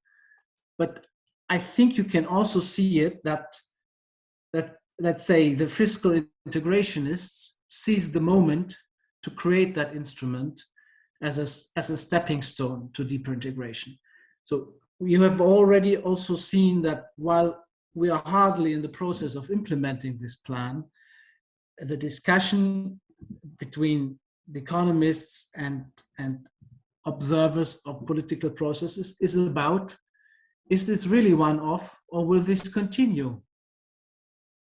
But I think you can also see it that let's say the fiscal integrationists seized the moment to create that instrument as a stepping stone to deeper integration. So you have already also seen that while we are hardly in the process of implementing this plan, the discussion between the economists and observers of political processes is about, is this really one-off, or will this continue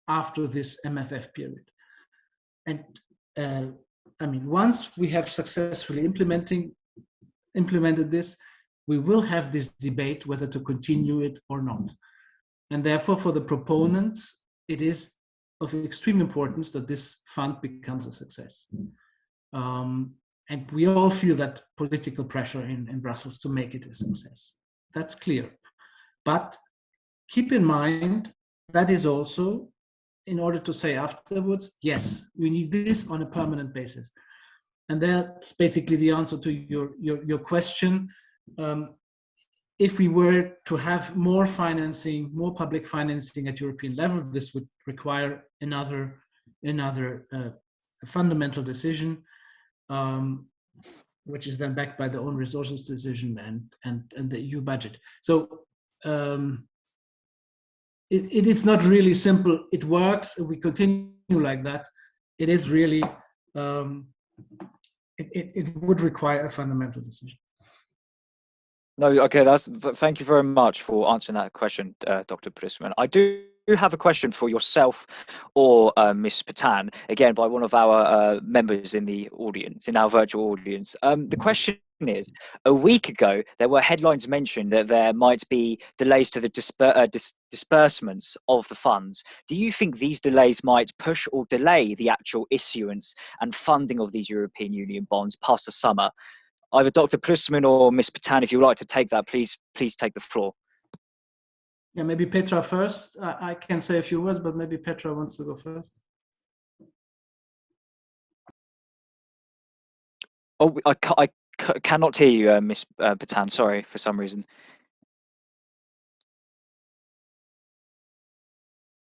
after this MFF period? And I mean, once we have successfully implemented this, we will have this debate whether to continue it or not. And therefore, for the proponents, it is of extreme importance that this fund becomes a success. And we all feel that political pressure in Brussels to make it a success. That's clear. But keep in mind, that is also in order to say afterwards, yes, we need this on a permanent basis. And that's basically the answer to your question. If we were to have more financing, more public financing at European level, this would require another fundamental decision, which is then backed by the own resources decision and the EU budget. So it is not really simple. It works. We continue like that. It is really, it would require a fundamental decision. No, okay, thank you very much for answering that question, Dr. Prisman. I do have a question for yourself or Ms. Patan, again, by one of our members in the audience, in our virtual audience. The question is, a week ago, there were headlines mentioned that there might be delays to the disbursements of the funds. Do you think these delays might push or delay the actual issuance and funding of these European Union bonds past the summer? Either Dr. Prisman or Ms. Patan, if you would like to take that, please take the floor. Yeah, maybe Petra first. I can say a few words, but maybe Petra wants to go first. Oh, I cannot hear you, Ms. Patan. Sorry, for some reason.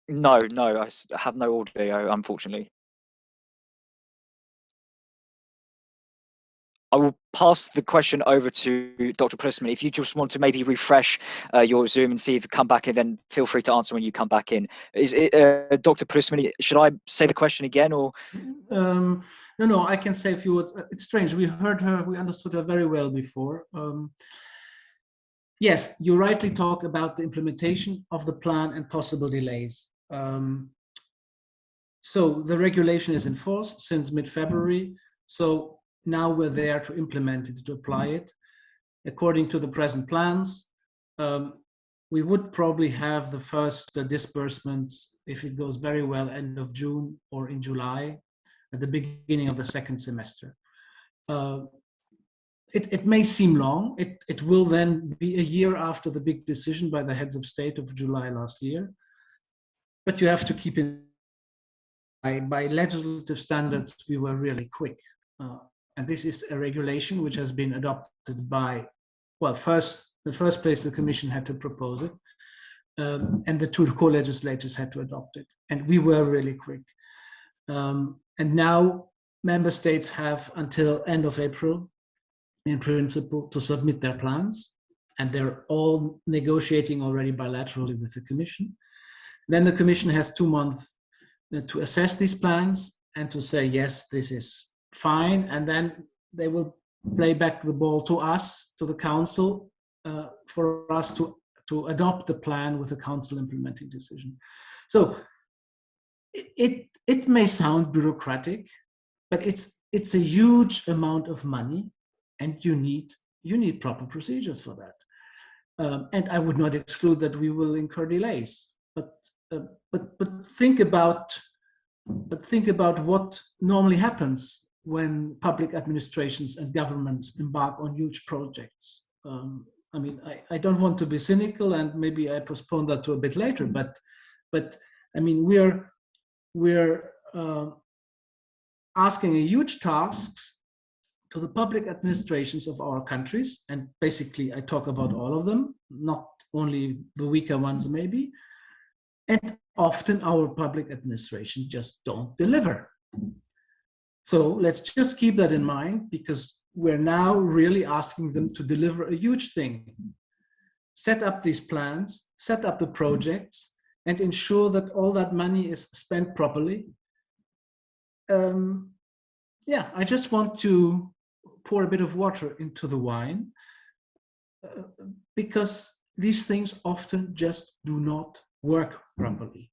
No, I have no audio, unfortunately. I will pass the question over to Dr. Prisman. If you just want to maybe refresh your Zoom and see if you come back in, then feel free to answer when you come back in. Is it, Dr. Prisman, should I say the question again, or? No, I can say a few words. It's strange. We heard her, we understood her very well before. Yes, you rightly talk about the implementation of the plan and possible delays. So the regulation is in force since mid-February. So now we're there to implement it, to apply it. According to the present plans, we would probably have the first disbursements, if it goes very well, end of June or in July, at the beginning of the second semester. It may seem long. It will then be a year after the big decision by the heads of state of July last year. But you have to keep in mind, by legislative standards, we were really quick. And this is a regulation which has been adopted by, well, the first place the Commission had to propose it, and the two co-legislators had to adopt it. And we were really quick. And now member states have until end of April, in principle, to submit their plans. And they're all negotiating already bilaterally with the Commission. Then the Commission has 2 months to assess these plans and to say, yes, this is fine, and then they will play back the ball to us, to the Council, for us to adopt the plan with the Council implementing decision. So it may sound bureaucratic, but it's a huge amount of money, and you need proper procedures for that. And I would not exclude that we will incur delays, but think about what normally happens when public administrations and governments embark on huge projects. I mean, I don't want to be cynical, and maybe I postpone that to a bit later, but I mean, we're asking a huge tasks to the public administrations of our countries, and basically I talk about all of them, not only the weaker ones maybe, and often our public administration just don't deliver. So let's just keep that in mind, because we're now really asking them to deliver a huge thing. Set up these plans, set up the projects, and ensure that all that money is spent properly. Yeah, I just want to pour a bit of water into the wine, because these things often just do not work properly.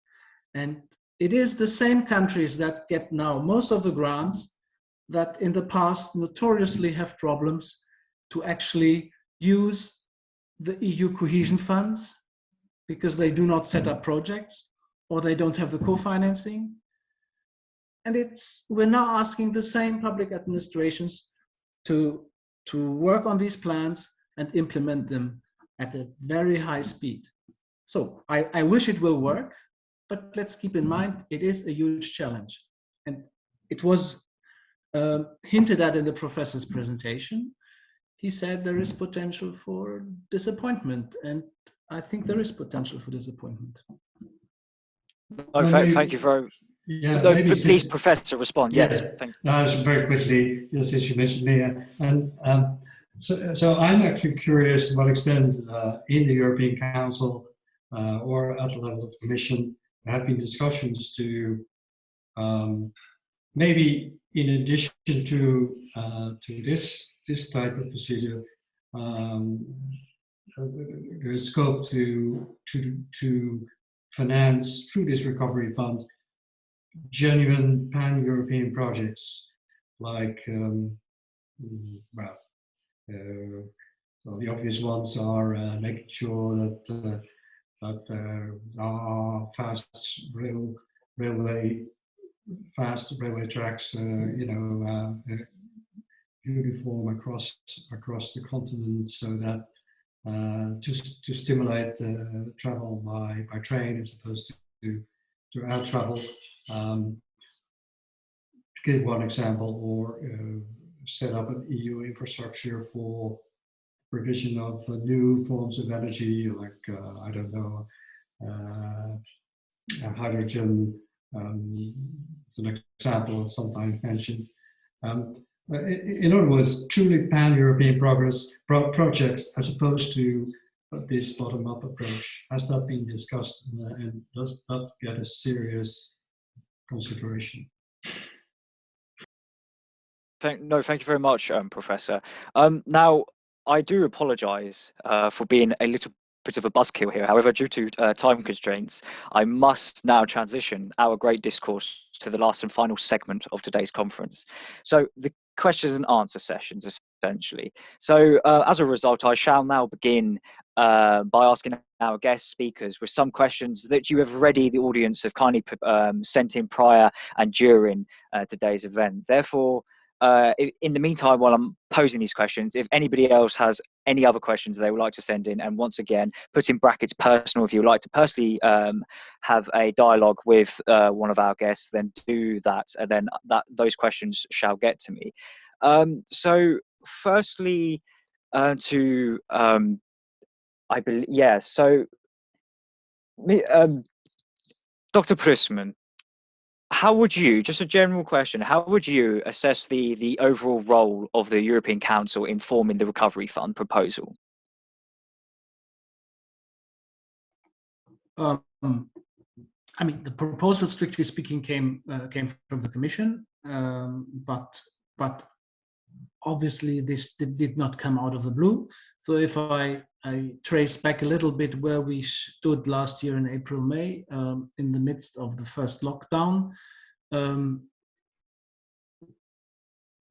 And it is the same countries that get now most of the grants that in the past notoriously have problems to actually use the EU cohesion funds, because they do not set up projects or they don't have the co-financing. And we're now asking the same public administrations to work on these plans and implement them at a very high speed. So I wish it will work, but let's keep in mind, it is a huge challenge. And it was hinted at in the professor's presentation. He said there is potential for disappointment, and I think there is potential for disappointment. Oh, thank you very much. Yeah, no, please, Professor, respond. Yeah, yes, thank you. Very quickly, just as you mentioned me, and so I'm actually curious to what extent in the European Council or at the level of the Commission there have been discussions to maybe in addition to this type of procedure, there is scope to finance through this recovery fund genuine pan-European projects like well, the obvious ones are making sure that there are fast railway tracks, uniform across the continent, so that to stimulate travel by train as opposed to air travel. To give one example, or set up an EU infrastructure for provision of new forms of energy, like I don't know, hydrogen. It's an example sometimes mentioned. In other words, truly pan-European projects, as opposed to this bottom-up approach. Has that been discussed, and does that get a serious consideration? Thank you very much, Professor. Now, I do apologise for being a little bit of a buzzkill here. However, due to time constraints, I must now transition our great discourse to the last and final segment of today's conference. So the questions and answer sessions, essentially. So as a result, I shall now begin by asking our guest speakers with some questions that you have already, the audience, have kindly sent in prior and during today's event. Therefore, in the meantime, while I'm posing these questions, if anybody else has any other questions they would like to send in, and once again, put in brackets personal, if you would like to personally have a dialogue with one of our guests, then do that, and then those questions shall get to me. So firstly, I believe, yeah, so Dr. Prusman, how would you, just a general question, how would you assess the overall role of the European Council in forming the Recovery Fund proposal? I mean, the proposal, strictly speaking, came from the Commission, but obviously this did not come out of the blue. So if I trace back a little bit where we stood last year in April, May, in the midst of the first lockdown,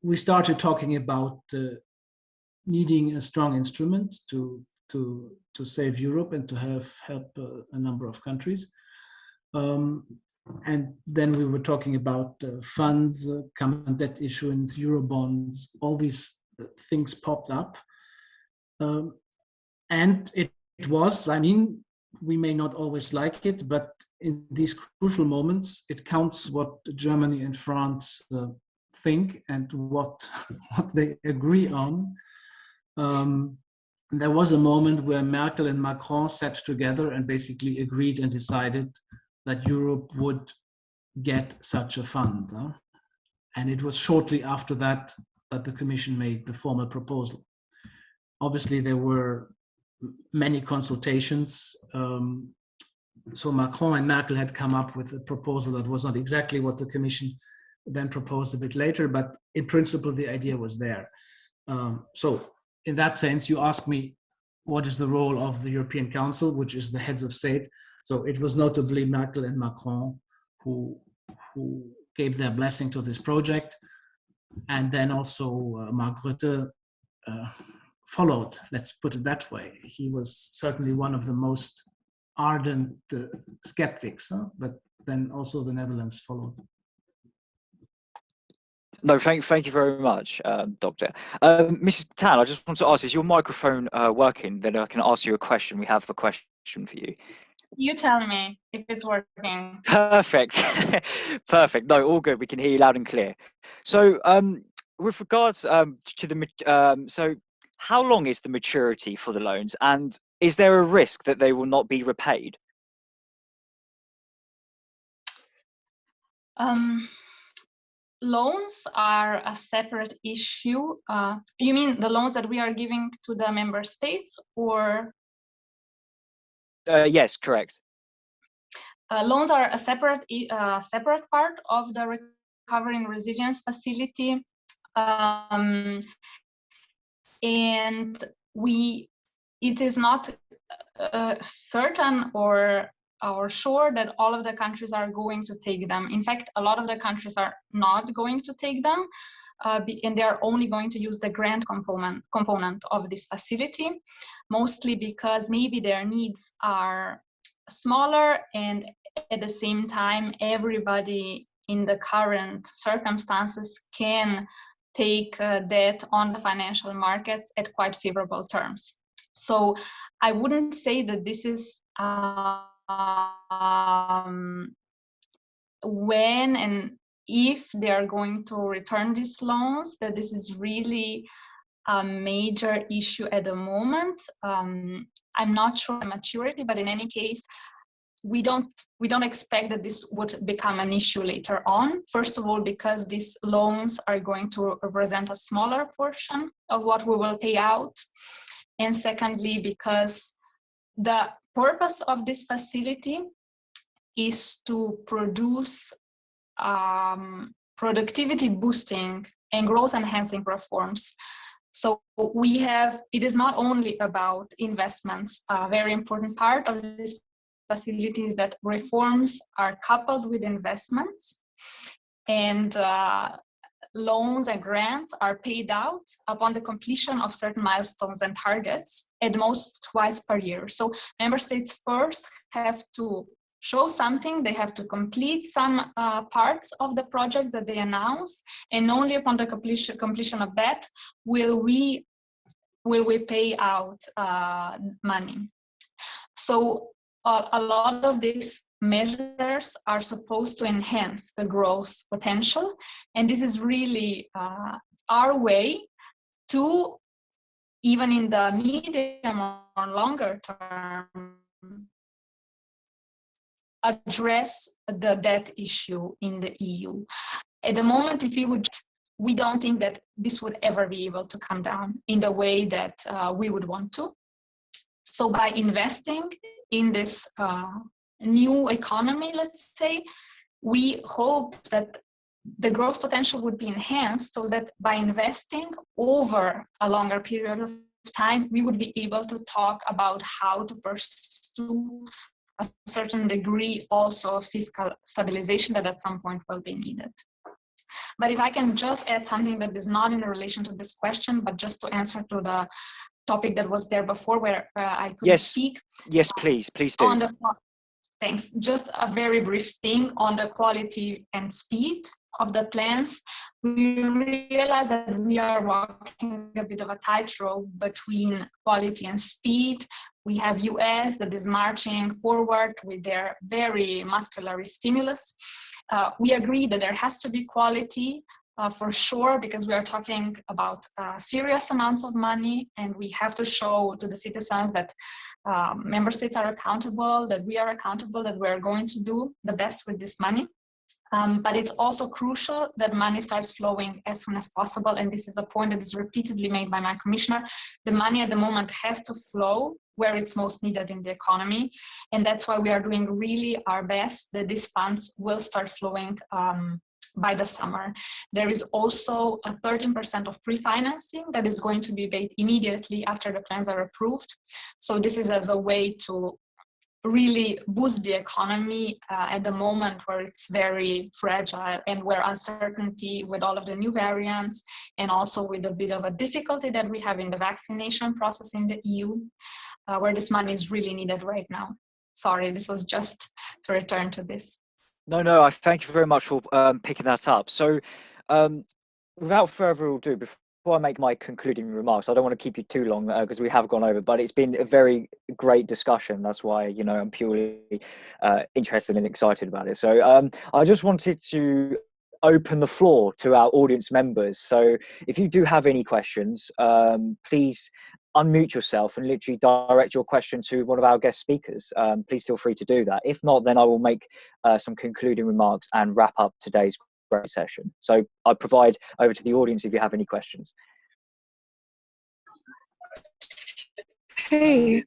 we started talking about needing a strong instrument to save Europe and to help a number of countries. And then we were talking about funds, common debt issuance, Eurobonds, all these things popped up. And it was, I mean, we may not always like it, but in these crucial moments, it counts what Germany and France think and what they agree on. There was a moment where Merkel and Macron sat together and basically agreed and decided that Europe would get such a fund. And it was shortly after that the Commission made the formal proposal. Obviously, there were many consultations. So Macron and Merkel had come up with a proposal that was not exactly what the Commission then proposed a bit later, but in principle, the idea was there. So in that sense, you ask me, what is the role of the European Council, which is the heads of state? So it was notably Merkel and Macron who gave their blessing to this project. And then also Mark Rutte followed, let's put it that way. He was certainly one of the most ardent skeptics, but then also the Netherlands followed. No, thank you very much, Doctor. Mrs. Tan, I just want to ask, is your microphone working? Then I can ask you a question. We have a question for you. You tell me if it's working. Perfect. Perfect. No, all good. We can hear you loud and clear. So with regards to the, so how long is the maturity for the loans, and is there a risk that they will not be repaid? Loans are a separate issue. You mean the loans that we are giving to the member states, or? Yes, correct. Loans are a separate part of the Recovery and Resilience Facility, and it is not certain or sure that all of the countries are going to take them. In fact, a lot of the countries are not going to take them, and they are only going to use the grant component of this facility, mostly because maybe their needs are smaller, and at the same time, everybody in the current circumstances can take debt on the financial markets at quite favorable terms. So I wouldn't say that this is when and if they are going to return these loans, that this is really a major issue at the moment. I'm not sure the maturity, but in any case, we don't expect that this would become an issue later on. First of all, because these loans are going to represent a smaller portion of what we will pay out. And secondly, because the purpose of this facility is to produce productivity boosting and growth enhancing reforms. So it is not only about investments. A very important part of this facility is that reforms are coupled with investments, and loans and grants are paid out upon the completion of certain milestones and targets, at most twice per year. So member states first have to show something, they have to complete some parts of the projects that they announce, and only upon the completion of that will we pay out money. So a lot of these measures are supposed to enhance the growth potential, and this is really our way to, even in the medium or longer term, address the debt issue in the EU. At the moment, we don't think that this would ever be able to come down in the way that we would want to. So by investing in this new economy, let's say, we hope that the growth potential would be enhanced, so that by investing over a longer period of time, we would be able to talk about how to pursue a certain degree also of fiscal stabilization that at some point will be needed. But if I can just add something that is not in relation to this question, but just to answer to the topic that was there before where I couldn't speak. Yes, please do. Thanks. Just a very brief thing on the quality and speed of the plans. We realize that we are walking a bit of a tightrope between quality and speed. We have US that is marching forward with their very muscular stimulus. We agree that there has to be quality for sure, because we are talking about serious amounts of money, and we have to show to the citizens that member states are accountable, that we are accountable, that we are going to do the best with this money. But it's also crucial that money starts flowing as soon as possible, and this is a point that is repeatedly made by my commissioner. The money at the moment has to flow where it's most needed in the economy, and that's why we are doing really our best that these funds will start flowing by the summer. There is also a 13% of pre-financing that is going to be paid immediately after the plans are approved. So this is as a way to really boost the economy at the moment where it's very fragile and where uncertainty with all of the new variants and also with a bit of a difficulty that we have in the vaccination process in the EU, where this money is really needed right now. Sorry, this was just to return to this. No, I thank you very much for picking that up. So without further ado, before I make my concluding remarks, I don't want to keep you too long because we have gone over, but it's been a very great discussion. That's why, you know, I'm purely interested and excited about it. So I just wanted to open the floor to our audience members. So if you do have any questions, please unmute yourself and literally direct your question to one of our guest speakers. Please feel free to do that. If not, then I will make some concluding remarks and wrap up today's great session. So I provide over to the audience if you have any questions. Hey.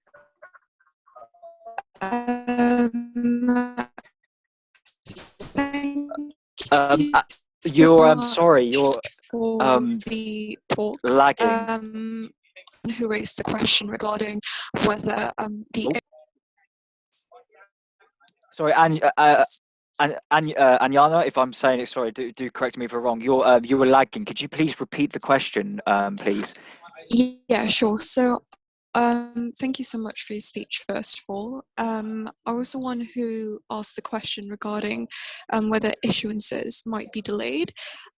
Sorry, you're the talk. Lagging. Who raised the question regarding whether the Sorry, Anyana, if I'm saying it, sorry, do correct me if I'm wrong. You were lagging. Could you please repeat the question, please? Yeah, sure. So thank you so much for your speech, first of all. I was the one who asked the question regarding whether issuances might be delayed.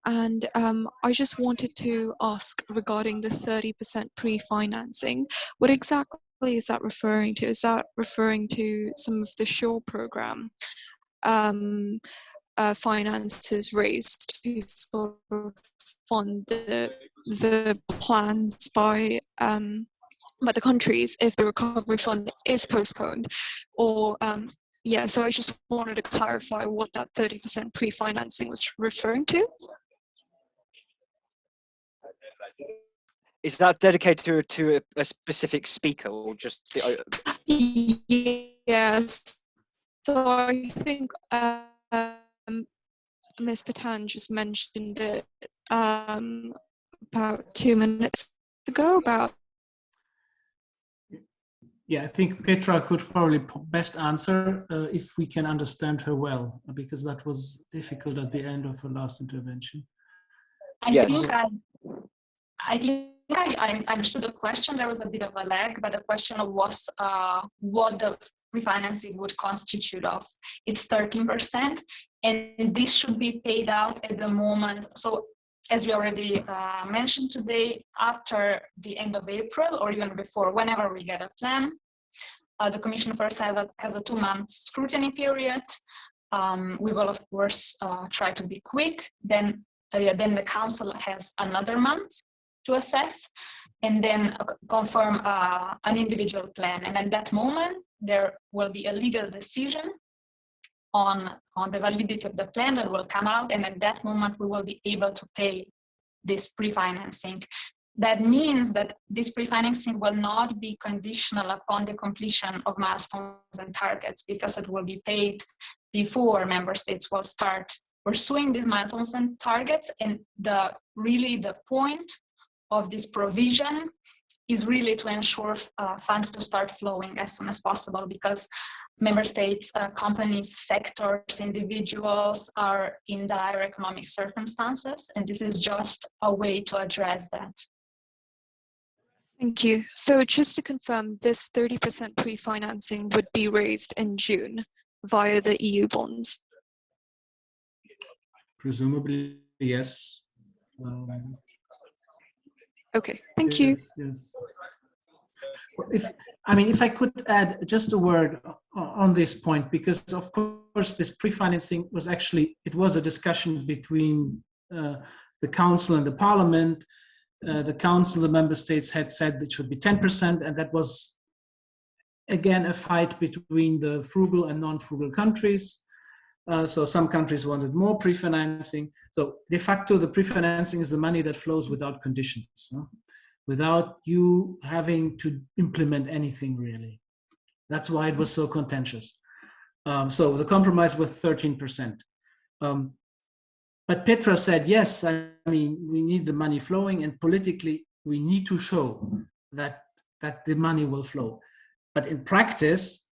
And I just wanted to ask regarding the 30% pre-financing, what exactly is that referring to? Is that referring to some of the SURE program finances raised to sort of fund the plans by the countries if the recovery fund is postponed? Or yeah, so I just wanted to clarify what that 30% pre-financing was referring to. Is that dedicated to a specific speaker or just Yes. So I think Ms. Patan just mentioned it about 2 minutes ago about. Yeah, I think Petra could probably best answer if we can understand her well, because that was difficult at the end of her last intervention. I think I understood the question. There was a bit of a lag, but the question was what the refinancing would constitute of. It's 13%, and this should be paid out at the moment. So as we already mentioned today, after the end of April or even before, whenever we get a plan, the Commission first has a 2-month scrutiny period. We will, of course, try to be quick. Then the Council has another month to assess and then confirm an individual plan. And at that moment, there will be a legal decision on the validity of the plan that will come out. And at that moment, we will be able to pay this pre-financing. That means that this pre-financing will not be conditional upon the completion of milestones and targets, because it will be paid before member states will start pursuing these milestones and targets. And the point of this provision is really to ensure funds to start flowing as soon as possible, because member states, companies, sectors, individuals are in dire economic circumstances, and this is just a way to address that. Thank you. So just to confirm, this 30% pre-financing would be raised in June via the EU bonds? Presumably, yes. Okay, thank you. Yes. If I could add just a word on this point, because of course this pre-financing was actually, it was a discussion between the Council and the Parliament. The Council, the member states had said it should be 10%, and that was again a fight between the frugal and non-frugal countries. So some countries wanted more pre-financing. So de facto, the pre-financing is the money that flows without conditions, without you having to implement anything really. That's why it was so contentious. So the compromise was 13%. But Petra said, yes, I mean, we need the money flowing, and politically, we need to show that the money will flow. But in practice,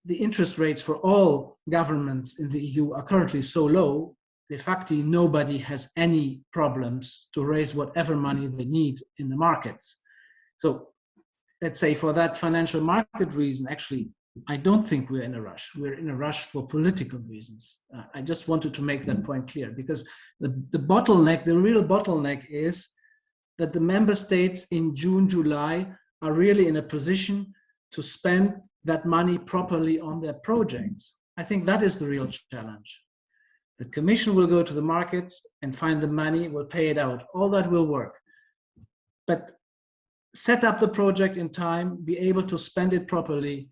the interest rates for all governments in the EU are currently so low, de facto, nobody has any problems to raise whatever money they need in the markets. So let's say for that financial market reason, actually, I don't think we're in a rush. We're in a rush for political reasons. I just wanted to make that point clear, because the bottleneck, the real bottleneck is that the member states in June, July are really in a position to spend that money properly on their projects. I think that is the real challenge. The Commission will go to the markets and find the money, will pay it out. All that will work. But set up the project in time, be able to spend it properly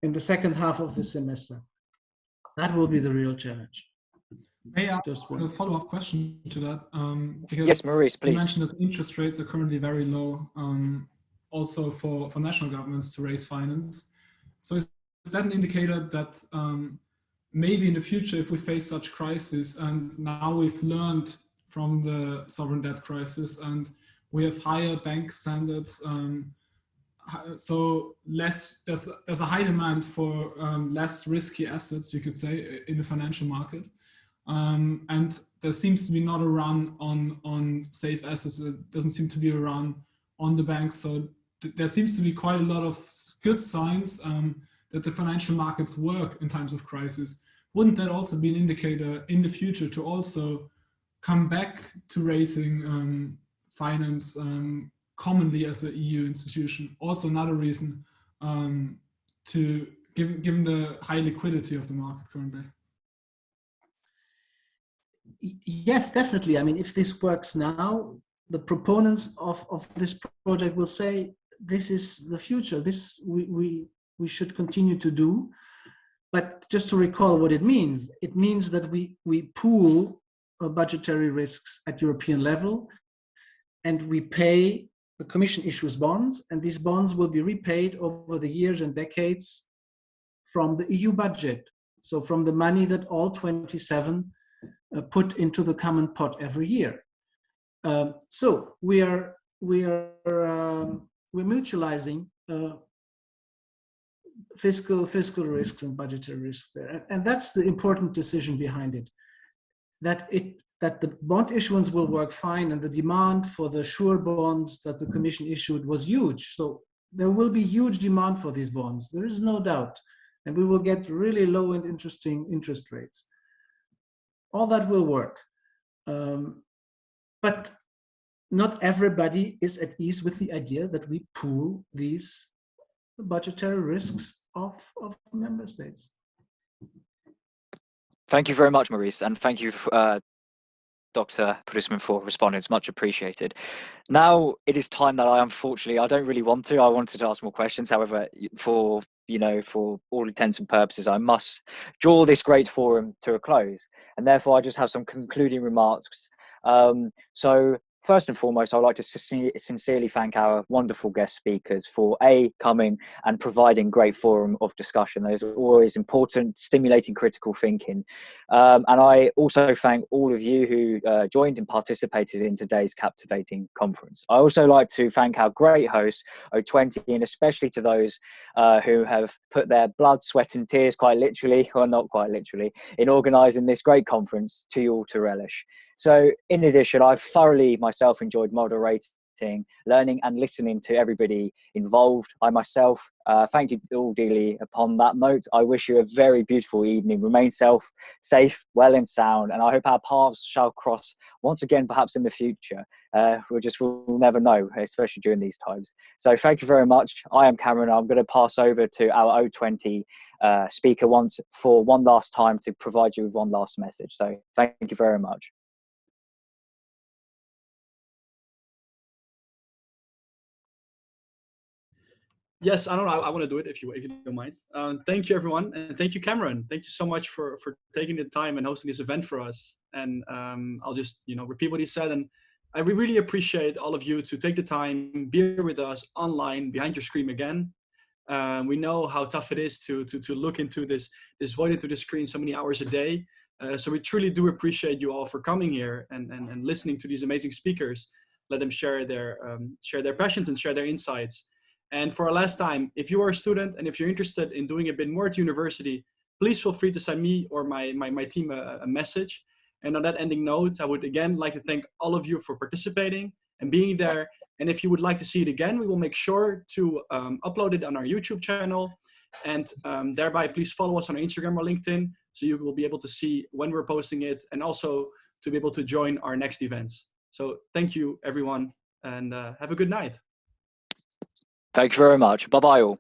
in the second half of the semester. That will be the real challenge. May I ask a follow-up question to that? Because yes, Maurice, please. You mentioned that interest rates are currently very low, also for national governments to raise finance. So is that an indicator that maybe in the future, if we face such crisis, and now we've learned from the sovereign debt crisis, and we have higher bank standards, so there's a high demand for less risky assets, you could say, in the financial market, and there seems to be not a run on safe assets. There doesn't seem to be a run on the banks. So there seems to be quite a lot of good signs that the financial markets work in times of crisis. Wouldn't that also be an indicator in the future to also come back to raising finance commonly as an EU institution? Also another reason to given the high liquidity of the market currently. Yes, definitely. I mean, if this works now, the proponents of this project will say, this is the future. This we should continue to do. But just to recall what it means that we pool budgetary risks at European level, and we pay, the Commission issues bonds, and these bonds will be repaid over the years and decades from the EU budget. So from the money that all 27 put into the common pot every year. So we're mutualizing fiscal risks and budgetary risks there, and that's the important decision behind it. That the bond issuance will work fine, and the demand for the sure bonds that the Commission issued was huge. So there will be huge demand for these bonds. There is no doubt, and we will get really low and interesting interest rates. All that will work, but not everybody is at ease with the idea that we pool these budgetary risks of member states. Thank you very much, Maurice, and thank you, Dr. Pudisman, for responding. It's much appreciated. Now it is time that I don't really want to. I wanted to ask more questions. However, for all intents and purposes, I must draw this great forum to a close, and therefore I just have some concluding remarks. So first and foremost, I'd like to sincerely thank our wonderful guest speakers for coming and providing great forum of discussion. There's always important, stimulating critical thinking. And I also thank all of you who joined and participated in today's captivating conference. I also like to thank our great hosts, O20, and especially to those who have put their blood, sweat and tears, quite literally, or not quite literally, in organising this great conference to your to relish. So in addition, I've thoroughly myself enjoyed moderating, learning and listening to everybody involved. I myself thank you all dearly upon that note. I wish you a very beautiful evening. Remain safe, well and sound, and I hope our paths shall cross once again, perhaps in the future. We'll never know, especially during these times. So thank you very much. I am Cameron. I'm going to pass over to our O20 speaker for one last time to provide you with one last message. So thank you very much. Yes, I want to do it if you don't mind. Thank you, everyone, and thank you, Cameron. Thank you so much for taking the time and hosting this event for us. And I'll just repeat what he said. And I really appreciate all of you to take the time, be here with us online behind your screen again. We know how tough it is to look into this void into the screen so many hours a day. So we truly do appreciate you all for coming here and listening to these amazing speakers. Let them share their passions and share their insights. And for our last time, if you are a student and if you're interested in doing a bit more at university, please feel free to send me or my team a message. And on that ending note, I would again like to thank all of you for participating and being there. And if you would like to see it again, we will make sure to upload it on our YouTube channel. And thereby, please follow us on Instagram or LinkedIn, so you will be able to see when we're posting it and also to be able to join our next events. So thank you, everyone, and have a good night. Thank you very much. Bye-bye all.